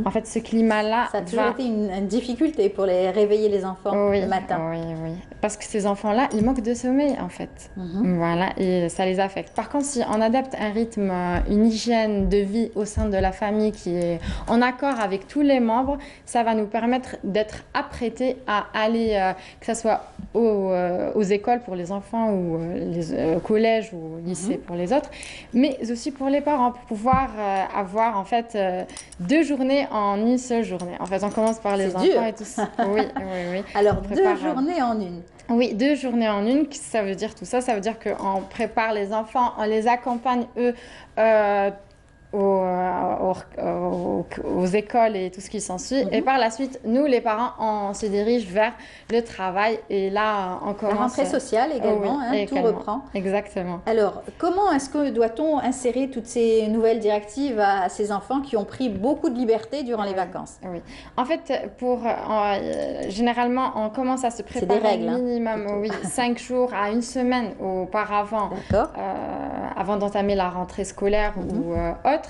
En fait, ce climat-là... Ça a toujours été une difficulté pour réveiller les enfants le matin. Oui. Parce que ces enfants-là, ils manquent de sommeil, en fait. Voilà, et ça les affecte. Par contre, si on adapte un rythme, une hygiène de vie au sein de la famille qui est en accord avec tous les membres, ça va nous permettre d'être apprêtés à aller, que ce soit aux écoles pour les enfants ou au collège ou au lycée pour les autres, mais aussi pour les parents, pour pouvoir avoir, en fait, 2 journées en une seule journée. En fait, on commence par les enfants et tout ça. Oui. Alors, 2 journées en une. Oui, 2 journées en une, ça veut dire tout ça. Ça veut dire qu'on prépare les enfants, on les accompagne, eux, aux écoles et tout ce qui s'ensuit. Et par la suite, nous, les parents, on se dirige vers le travail. Et là, on commence... La rentrée sociale également, tout reprend. Exactement. Alors, comment est-ce que doit-on insérer toutes ces nouvelles directives à ces enfants qui ont pris beaucoup de liberté durant les vacances? En fait, généralement, on commense à se préparer des règles, minimum 5 jours à 1 semaine auparavant, avant d'entamer la rentrée scolaire ou autre.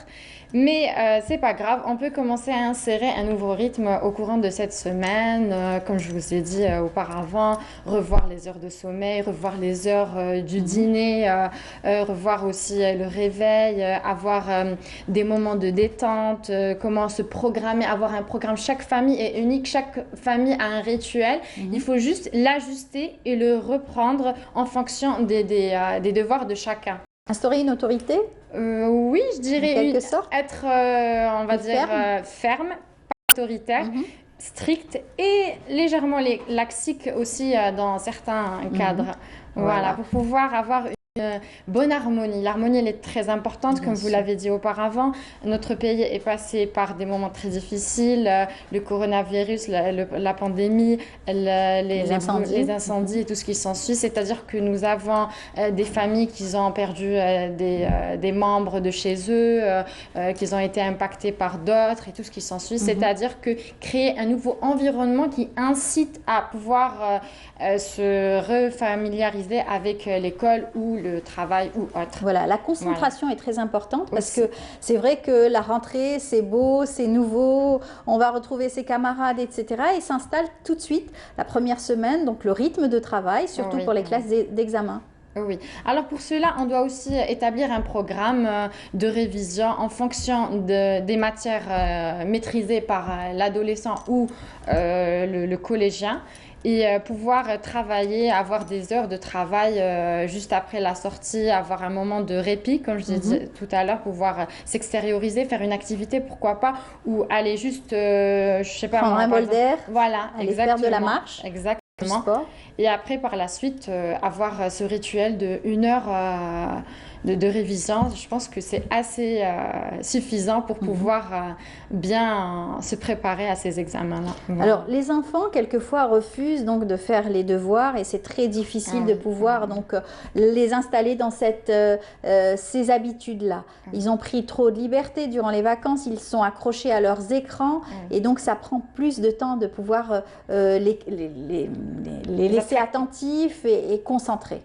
Mais c'est pas grave, on peut commencer à insérer un nouveau rythme au courant de cette semaine, comme je vous ai dit auparavant, revoir les heures de sommeil, revoir les heures du dîner, revoir aussi le réveil, avoir des moments de détente, comment se programmer, avoir un programme. Chaque famille est unique, chaque famille a un rituel, il faut juste l'ajuster et le reprendre en fonction des devoirs de chacun. Instaurer une autorité? Oui, je dirais en quelque sorte. Être, on va dire, ferme, pas autoritaire, strict et légèrement laxique aussi dans certains cadres. Voilà, pour pouvoir avoir une bonne harmonie. L'harmonie, elle est très importante, comme vous l'avez dit auparavant. Notre pays est passé par des moments très difficiles, le coronavirus, la pandémie, les incendies et tout ce qui s'ensuit. C'est-à-dire que nous avons des familles qui ont perdu des membres de chez eux, qui ont été impactés par d'autres et tout ce qui s'ensuit. C'est-à-dire que créer un nouveau environnement qui incite à pouvoir se refamiliariser avec l'école ou le travail ou autre. Voilà, la concentration est très importante parce que c'est vrai que la rentrée, c'est beau, c'est nouveau, on va retrouver ses camarades, etc. et s'installe tout de suite la première semaine, donc le rythme de travail, surtout pour les classes d'examen. Oui. Alors pour cela, on doit aussi établir un programme de révision en fonction des matières maîtrisées par l'adolescent ou le collégien. Et pouvoir travailler, avoir des heures de travail juste après la sortie, avoir un moment de répit, comme je l'ai dit tout à l'heure, pouvoir s'extérioriser, faire une activité, pourquoi pas, ou aller juste, je sais pas... Prendre un bol d'air, voilà, aller faire de la marche. Exactement. Et après, par la suite, avoir ce rituel de 1 heure de révision, je pense que c'est assez suffisant pour pouvoir bien se préparer à ces examens-là. Voilà. Alors, les enfants, quelquefois, refusent donc de faire les devoirs et c'est très difficile de pouvoir donc les installer dans ces habitudes-là. Ils ont pris trop de liberté durant les vacances, ils sont accrochés à leurs écrans et donc ça prend plus de temps de pouvoir les laisser attentifs et concentrés.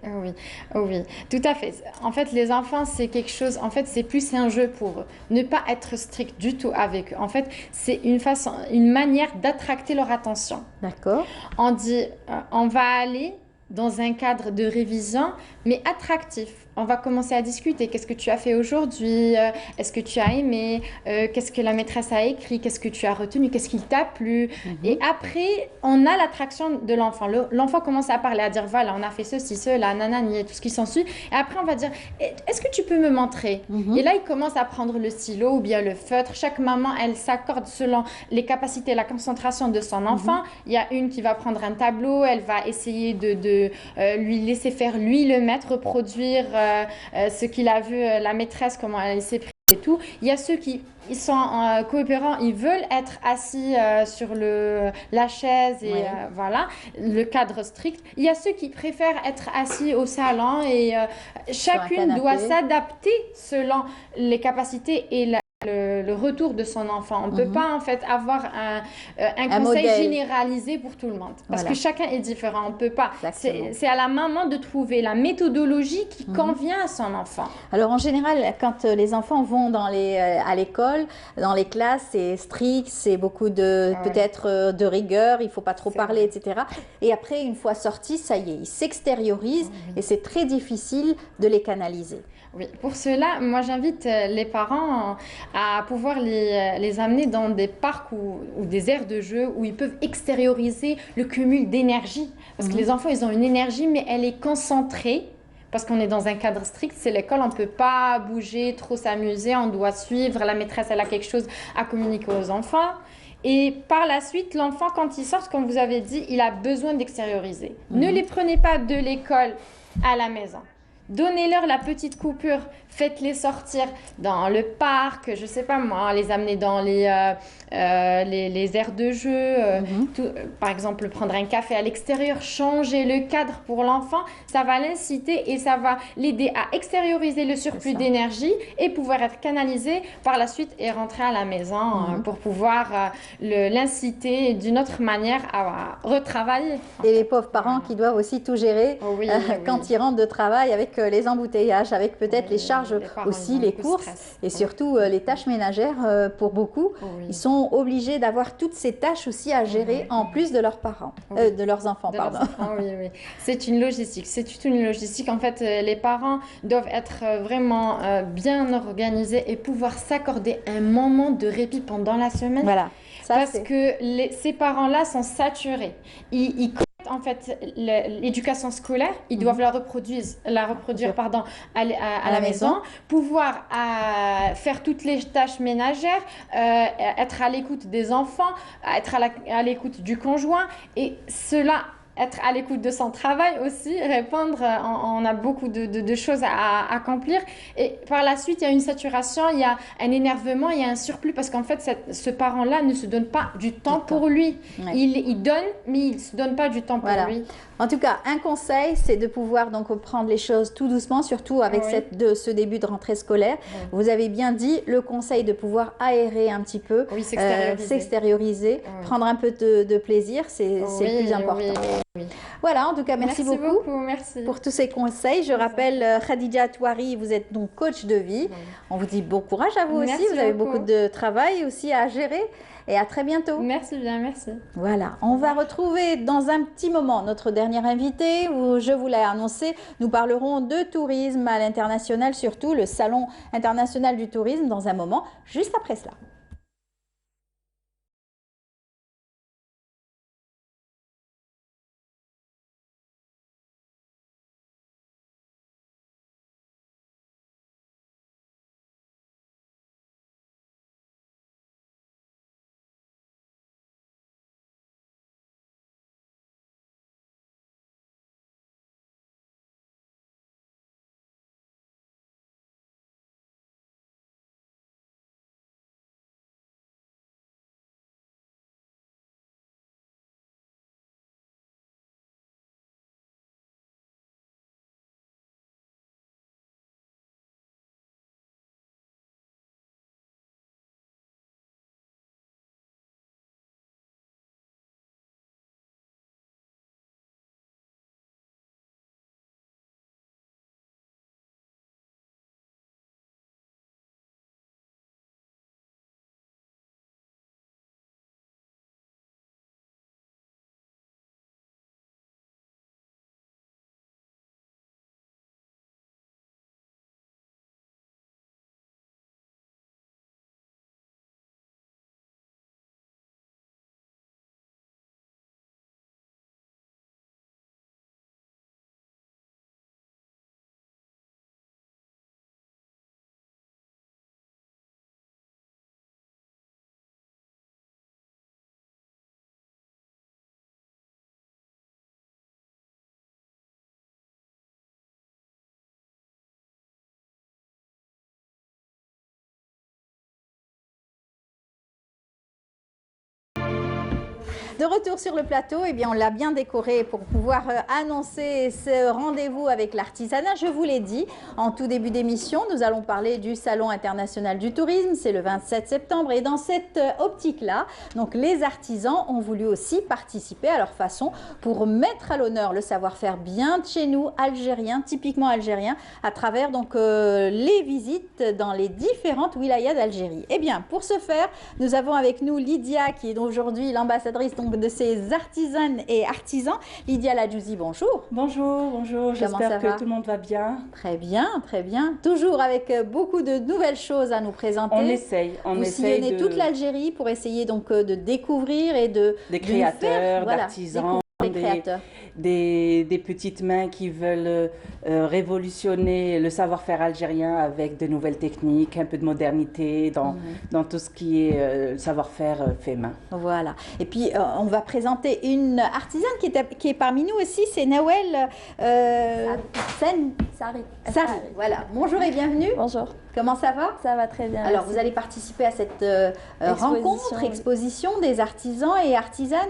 Oui, tout à fait. En fait, les enfants, c'est quelque chose, en fait, c'est plus un jeu pour eux. Ne pas être strict du tout avec eux. En fait, c'est une manière d'attracter leur attention. D'accord. On dit, on va aller dans un cadre de révision, mais attractif. On va commencer à discuter. Qu'est-ce que tu as fait aujourd'hui? Est-ce que tu as aimé? Qu'est-ce que la maîtresse a écrit? Qu'est-ce que tu as retenu? Qu'est-ce qui t'a plu? Et après, on a l'attraction de l'enfant. L'enfant commence à parler, à dire, voilà, on a fait ceci, cela, nanani, et tout ce qui s'ensuit. Et après, on va dire, est-ce que tu peux me montrer? Et là, il commence à prendre le stylo ou bien le feutre. Chaque maman, elle s'accorde selon les capacités, la concentration de son enfant. Il y a une qui va prendre un tableau, elle va essayer de lui laisser faire, lui, le maître, reproduire ce qu'il a vu la maîtresse, comment elle s'est prise et tout. Il y a ceux qui ils sont coopérants, ils veulent être assis sur la chaise et voilà, le cadre strict. Il y a ceux qui préfèrent être assis au salon et chacune doit s'adapter selon les capacités et le retour de son enfant. On ne peut pas en fait avoir un conseil généralisé pour tout le monde parce que chacun est différent. On peut pas. C'est à la maman de trouver la méthodologie qui convient à son enfant. Alors en général, quand les enfants vont à l'école, dans les classes, c'est strict, c'est beaucoup de peut-être de rigueur, il faut pas trop parler, etc. Et après, une fois sortis, ça y est, ils s'extériorisent et c'est très difficile de les canaliser. Oui, pour cela, moi j'invite les parents à pouvoir les amener dans des parcs ou des aires de jeu où ils peuvent extérioriser le cumul d'énergie. Parce que les enfants, ils ont une énergie, mais elle est concentrée. Parce qu'on est dans un cadre strict, c'est l'école, on ne peut pas bouger, trop s'amuser, on doit suivre, la maîtresse, elle a quelque chose à communiquer aux enfants. Et par la suite, l'enfant, quand il sort, comme vous avez dit, il a besoin d'extérioriser. Ne les prenez pas de l'école à la maison. Donnez-leur la petite coupure, faites-les sortir dans le parc, je sais pas moi, les amener dans les aires de jeu, par exemple prendre un café à l'extérieur, changer le cadre pour l'enfant, ça va l'inciter et ça va l'aider à extérioriser le surplus d'énergie et pouvoir être canalisé par la suite et rentrer à la maison pour pouvoir l'inciter d'une autre manière à retravailler. Et les pauvres parents qui doivent aussi tout gérer quand ils rentrent de travail avec les embouteillages, avec peut-être les charges aussi, les courses et surtout les tâches ménagères pour beaucoup. Ils sont obligés d'avoir toutes ces tâches aussi à gérer en plus de leurs parents, de leurs enfants, pardon. Oui. C'est une logistique, c'est toute une logistique. En fait, les parents doivent être vraiment bien organisés et pouvoir s'accorder un moment de répit pendant la semaine. Voilà. Parce que ces parents-là sont saturés. Ils en fait l'éducation scolaire, ils doivent la reproduire à la maison, pouvoir faire toutes les tâches ménagères, être à l'écoute des enfants, être à l'écoute du conjoint et cela être à l'écoute de son travail aussi, répondre, on a beaucoup de choses à accomplir. Et par la suite, il y a une saturation, il y a un énervement, il y a un surplus parce qu'en fait, ce parent-là ne se donne pas du temps pour lui. Il donne, mais il ne se donne pas du temps pour lui. En tout cas, un conseil, c'est de pouvoir donc prendre les choses tout doucement, surtout avec ce début de rentrée scolaire. Vous avez bien dit, le conseil de pouvoir aérer un petit peu, s'extérioriser, prendre un peu de plaisir, c'est le plus important. Voilà, en tout cas, merci beaucoup pour tous ces conseils. Je rappelle, Khadija Touari, vous êtes donc coach de vie. On vous dit bon courage à vous aussi. Vous avez beaucoup de travail aussi à gérer. Et à très bientôt. Merci bien, merci. Voilà, on va retrouver dans un petit moment notre dernière invitée. Je vous l'ai annoncé, nous parlerons de tourisme à l'international, surtout le Salon international du tourisme dans un moment, juste après cela. De retour sur le plateau, eh bien, on l'a bien décoré pour pouvoir annoncer ce rendez-vous avec l'artisanat. Je vous l'ai dit en tout début d'émission, nous allons parler du Salon international du tourisme. C'est le 27 septembre et dans cette optique-là, donc les artisans ont voulu aussi participer à leur façon pour mettre à l'honneur le savoir-faire bien de chez nous, algérien, typiquement algérien, à travers donc les visites dans les différentes wilayas d'Algérie. Eh bien, pour ce faire, nous avons avec nous Lydia qui est aujourd'hui l'ambassadrice de ces artisanes et artisans. Lydia Ladjouzi, bonjour. Bonjour, bonjour. J'espère que tout le monde va bien. Très bien, très bien. Toujours avec beaucoup de nouvelles choses à nous présenter. On essaye. Vous sillonnez toute l'Algérie pour essayer donc de découvrir et des créateurs, d'artisans. Des petites mains qui veulent révolutionner le savoir-faire algérien avec de nouvelles techniques, un peu de modernité dans tout ce qui est savoir-faire fait main. Voilà. Et puis, on va présenter une artisane qui est parmi nous aussi, c'est Nawel Sari. Voilà. Bonjour et bienvenue. Bonjour. Comment ça va? Ça va très bien. Alors, merci. vous allez participer à cette exposition des artisans et artisanes.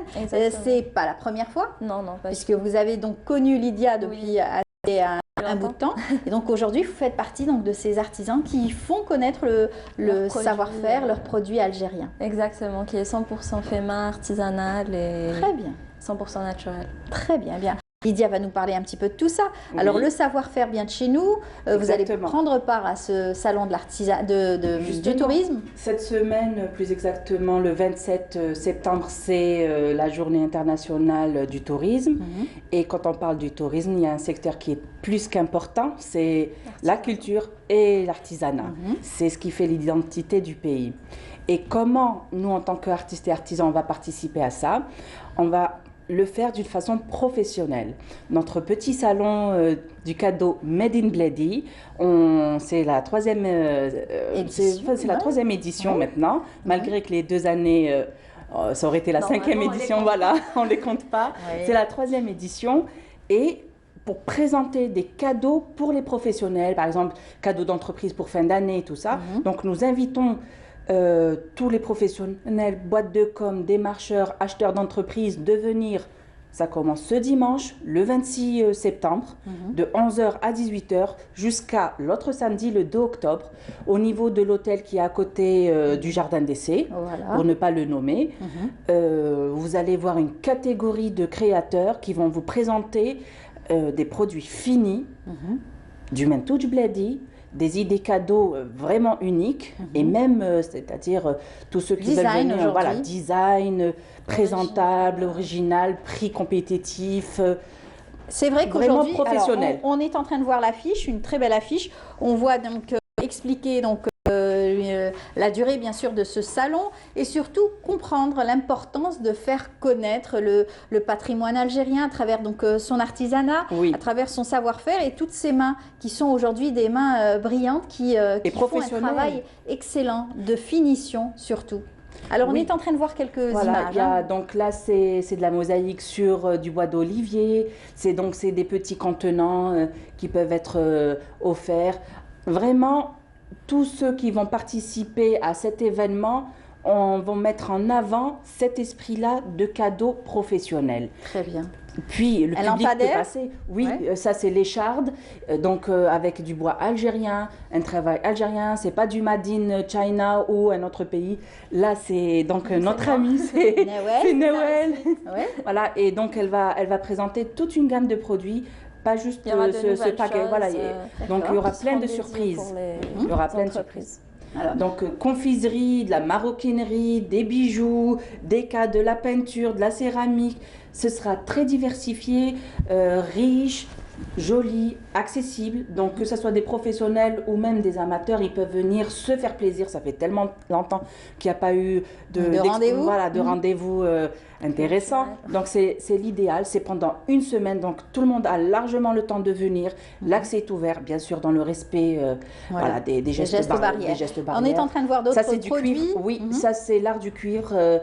C'est pas la première fois? Non, pas puisque vous avez donc connu Lydia depuis un bout de temps. Et donc aujourd'hui, vous faites partie donc de ces artisans qui font connaître le savoir-faire, leurs produits algériens. Exactement, qui est 100% fait main, artisanal et très bien. 100% naturel. Très bien, bien. Lydia va nous parler un petit peu de tout ça. Oui. Alors, le savoir-faire bien de chez nous, vous allez prendre part à ce salon de du tourisme. Cette semaine, plus exactement le 27 septembre, c'est la journée internationale du tourisme. Et quand on parle du tourisme, il y a un secteur qui est plus qu'important, c'est la culture et l'artisanat. C'est ce qui fait l'identité du pays. Et comment nous, en tant qu'artistes et artisans, on va participer à ça? On va le faire d'une façon professionnelle. Notre petit salon du cadeau Made in Bledi, c'est la troisième édition maintenant, malgré que les 2 années, ça aurait été la 5e édition, voilà, on ne les compte pas. Oui. C'est la 3e édition et pour présenter des cadeaux pour les professionnels, par exemple, cadeaux d'entreprise pour fin d'année, tout ça. Donc nous invitons tous les professionnels, boîtes de com, démarcheurs, acheteurs d'entreprise, de venir. Ça commence ce dimanche, le 26 septembre, de 11h à 18h, jusqu'à l'autre samedi, le 2 octobre, au niveau de l'hôtel qui est à côté du jardin d'essai, pour ne pas le nommer. Vous allez voir une catégorie de créateurs qui vont vous présenter des produits finis, du Mentou du Bledi, des idées cadeaux vraiment uniques et même, c'est-à-dire tous ceux qui veulent venir, voilà, design, présentable, original, prix compétitif. C'est vrai qu'aujourd'hui, on est en train de voir l'affiche, une très belle affiche. On voit donc expliquer donc la durée bien sûr de ce salon et surtout comprendre l'importance de faire connaître le patrimoine algérien à travers donc son artisanat, à travers son savoir-faire et toutes ces mains qui sont aujourd'hui des mains brillantes qui font un travail excellent de finition surtout. Alors on est en train de voir quelques images. Donc là c'est de la mosaïque sur du bois d'olivier, c'est des petits contenants qui peuvent être offerts. Vraiment, tous ceux qui vont participer à cet événement vont mettre en avant cet esprit-là de cadeau professionnel. Très bien. Puis le public peut passer. Oui, ça c'est l'écharde, donc avec du bois algérien, un travail algérien. C'est pas du Made in China ou un autre pays. Là c'est donc notre amie, c'est Nawel. Voilà, et donc elle va présenter toute une gamme de produits. Pas juste ce paquet. Voilà. Donc il y aura plein de surprises. Il y aura plein de surprises. Donc confiserie, de la maroquinerie, des bijoux, des cas, de la peinture, de la céramique. Ce sera très diversifié, riche, joli, accessible. Donc que ce soit des professionnels ou même des amateurs, ils peuvent venir se faire plaisir. Ça fait tellement longtemps qu'il n'y a pas eu de rendez-vous. Voilà, de rendez-vous intéressant. Donc c'est l'idéal, c'est pendant une semaine. Donc tout le monde a largement le temps de venir. L'accès est ouvert, bien sûr, dans le respect des gestes barrières. On est en train de voir d'autres produits. Cuivre, oui, ça c'est l'art du cuivre.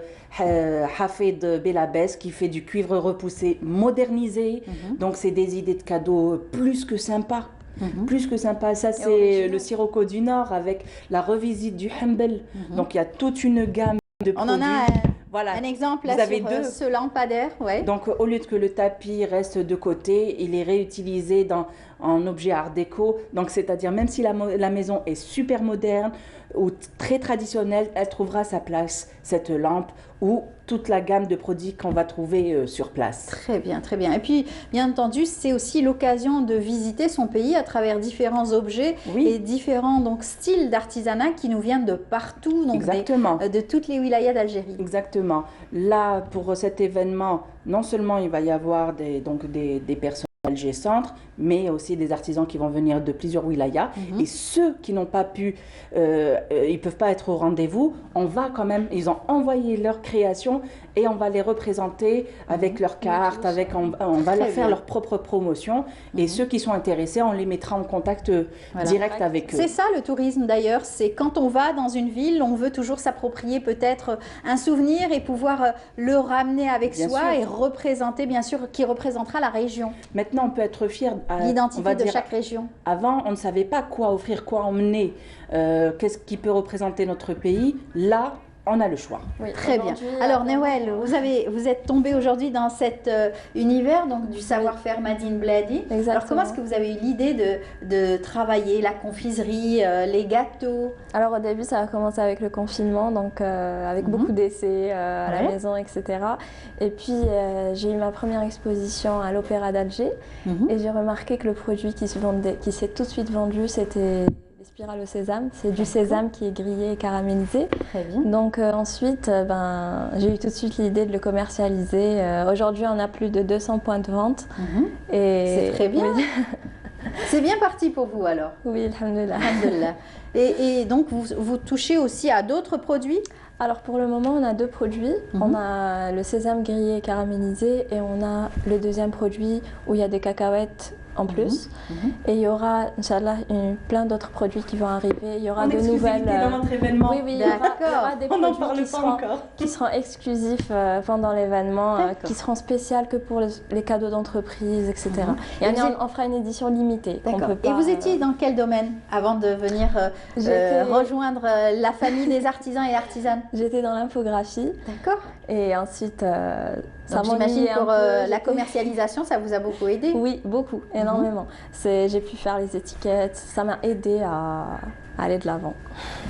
Hafed Belabès qui fait du cuivre repoussé modernisé. Donc c'est des idées de cadeaux plus que sympas. Plus que sympa, ça c'est le Sirocco du Nord avec la revisite du Hembel. Donc il y a toute une gamme de produits. On en a Voilà. Un exemple là, sur ce lampadaire. Ouais. Donc, au lieu que le tapis reste de côté, il est réutilisé en objet art déco. Donc, c'est-à-dire, même si la maison est super moderne ou très traditionnelle, elle trouvera sa place, cette lampe, ou toute la gamme de produits qu'on va trouver sur place. Très bien, très bien. Et puis, bien entendu, c'est aussi l'occasion de visiter son pays à travers différents objets et différents styles d'artisanat qui nous viennent de partout, donc de toutes les wilayas d'Algérie. Exactement. Là, pour cet événement, non seulement il va y avoir des personnes Alger Centre, mais aussi des artisans qui vont venir de plusieurs wilayas. Et ceux qui n'ont pas pu, ils peuvent pas être au rendez-vous, on va quand même, ils ont envoyé leur création et on va les représenter avec leurs cartes, on va leur faire leur propre promotion. Et ceux qui sont intéressés, on les mettra en contact direct avec eux. C'est ça le tourisme d'ailleurs, c'est quand on va dans une ville, on veut toujours s'approprier peut-être un souvenir et pouvoir le ramener avec soi et représenter, bien sûr, qui représentera la région. Maintenant, on peut être fier l'identité de chaque région. Avant, on ne savait pas quoi offrir, quoi emmener, qu'est-ce qui peut représenter notre pays. Là, on a le choix. Oui, très bien. Alors Nawel, vous êtes tombée aujourd'hui dans cet univers donc du savoir-faire Madine Bladi. Exactement. Alors comment est-ce que vous avez eu l'idée de travailler la confiserie, les gâteaux? Alors au début ça a commencé avec le confinement, donc avec beaucoup d'essais à la maison, etc. Et puis j'ai eu ma première exposition à l'Opéra d'Alger et j'ai remarqué que le produit qui s'est tout de suite vendu, c'était spirale au sésame, c'est du sésame qui est grillé et caramélisé. Très bien. Donc ensuite, j'ai eu tout de suite l'idée de le commercialiser. Aujourd'hui, on a plus de 200 points de vente. C'est très bien. Oui. C'est bien parti pour vous alors? Oui, alhamdoulilah. Et donc, vous touchez aussi à d'autres produits? Alors pour le moment, on a deux produits. On a le sésame grillé et caramélisé et on a le deuxième produit où il y a des cacahuètes en plus. Et il y aura, Inch'Allah, plein d'autres produits qui vont arriver. Il y aura de nouvelles... dans notre événement. Oui, il y aura des produits qui seront exclusifs pendant l'événement, qui seront spéciales que pour les cadeaux d'entreprise, etc. Et on fera une édition limitée. Et vous étiez dans quel domaine avant de venir rejoindre la famille des artisans et artisanes? J'étais dans l'infographie. D'accord. Et ensuite... j'imagine pour la commercialisation, ça vous a beaucoup aidé? Oui, beaucoup, énormément. J'ai pu faire les étiquettes, ça m'a aidé à aller de l'avant.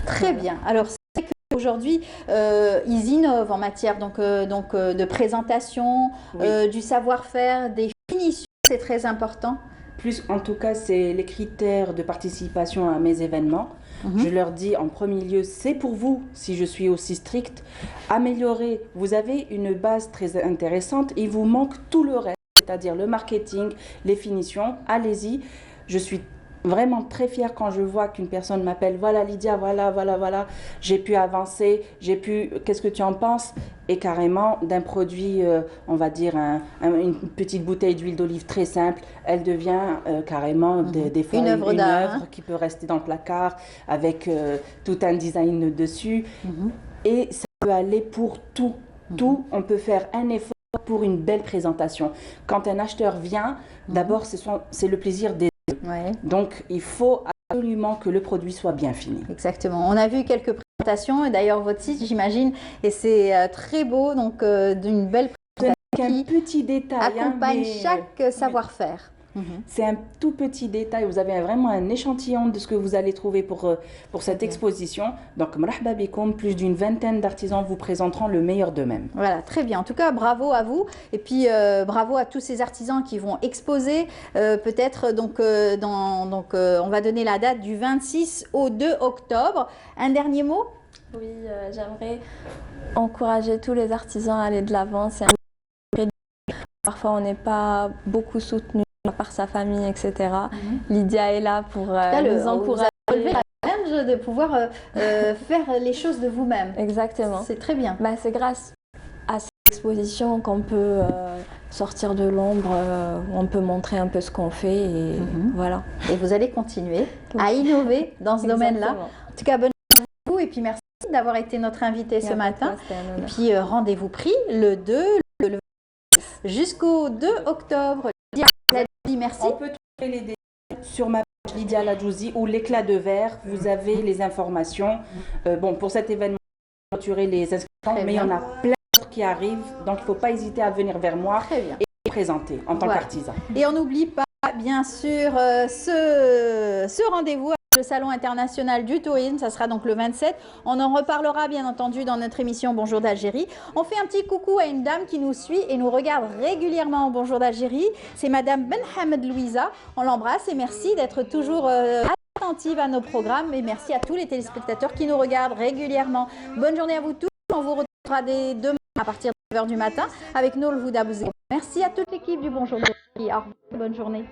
Très bien. Alors, c'est qu'aujourd'hui, ils innovent en matière de présentation, du savoir-faire, des finitions, c'est très important. Plus, en tout cas, c'est les critères de participation à mes événements. Je leur dis en premier lieu, c'est pour vous, si je suis aussi stricte, améliorer. Vous avez une base très intéressante, il vous manque tout le reste, c'est-à-dire le marketing, les finitions. Allez-y, je suis vraiment très fière quand je vois qu'une personne m'appelle, voilà Lydia, voilà, j'ai pu avancer, qu'est-ce que tu en penses? Et carrément, d'un produit, on va dire une petite bouteille d'huile d'olive très simple, elle devient carrément des fois une œuvre qui peut rester dans le placard avec tout un design dessus. Et ça peut aller pour tout. On peut faire un effort pour une belle présentation. Quand un acheteur vient, d'abord, c'est le plaisir des yeux. Donc, il faut absolument que le produit soit bien fini. Exactement. On a vu quelques présentations, et d'ailleurs votre site, j'imagine, et c'est très beau, donc d'une belle présentation. Un petit détail accompagne chaque savoir-faire. C'est un tout petit détail. Vous avez vraiment un échantillon de ce que vous allez trouver pour cette exposition. Donc, marhaba bikoum, plus d'une vingtaine d'artisans vous présenteront le meilleur d'eux-mêmes. Voilà, très bien. En tout cas, bravo à vous. Et puis, bravo à tous ces artisans qui vont exposer. Peut-être, on va donner la date du 26 au 2 octobre. Un dernier mot? Oui, j'aimerais encourager tous les artisans à aller de l'avant. Parfois, on n'est pas beaucoup soutenu par sa famille, etc. Lydia est là pour nous encourager. Vous avez le challenge de pouvoir faire les choses de vous-même. Exactement. C'est très bien. C'est grâce à cette exposition qu'on peut sortir de l'ombre, on peut montrer un peu ce qu'on fait et voilà. Et vous allez continuer à innover dans ce domaine-là. En tout cas, bonne journée à vous et puis merci d'avoir été notre invité ce matin. Et puis rendez-vous pris le 2, le jusqu'au 2 octobre. Merci. On peut trouver les détails sur ma page Lydia Ladjouzi ou l'éclat de verre. Vous avez les informations. Pour cet événement, on va clôturer les inscriptions, mais il y en a plein qui arrive, donc il ne faut pas hésiter à venir vers moi et présenter en tant qu'artisan. Et on n'oublie pas, bien sûr, ce rendez-vous avec le Salon international du tourisme, ça sera donc le 27. On en reparlera bien entendu dans notre émission Bonjour d'Algérie. On fait un petit coucou à une dame qui nous suit et nous regarde régulièrement en Bonjour d'Algérie. C'est Madame Benhamed Louisa. On l'embrasse et merci d'être toujours attentive à nos programmes et merci à tous les téléspectateurs qui nous regardent régulièrement. Bonne journée à vous tous. On vous retrouvera dès demain à partir de 9h du matin avec Noul Houda Bouzé. Merci à toute l'équipe du Bonjour d'Algérie. Au revoir. Bonne journée.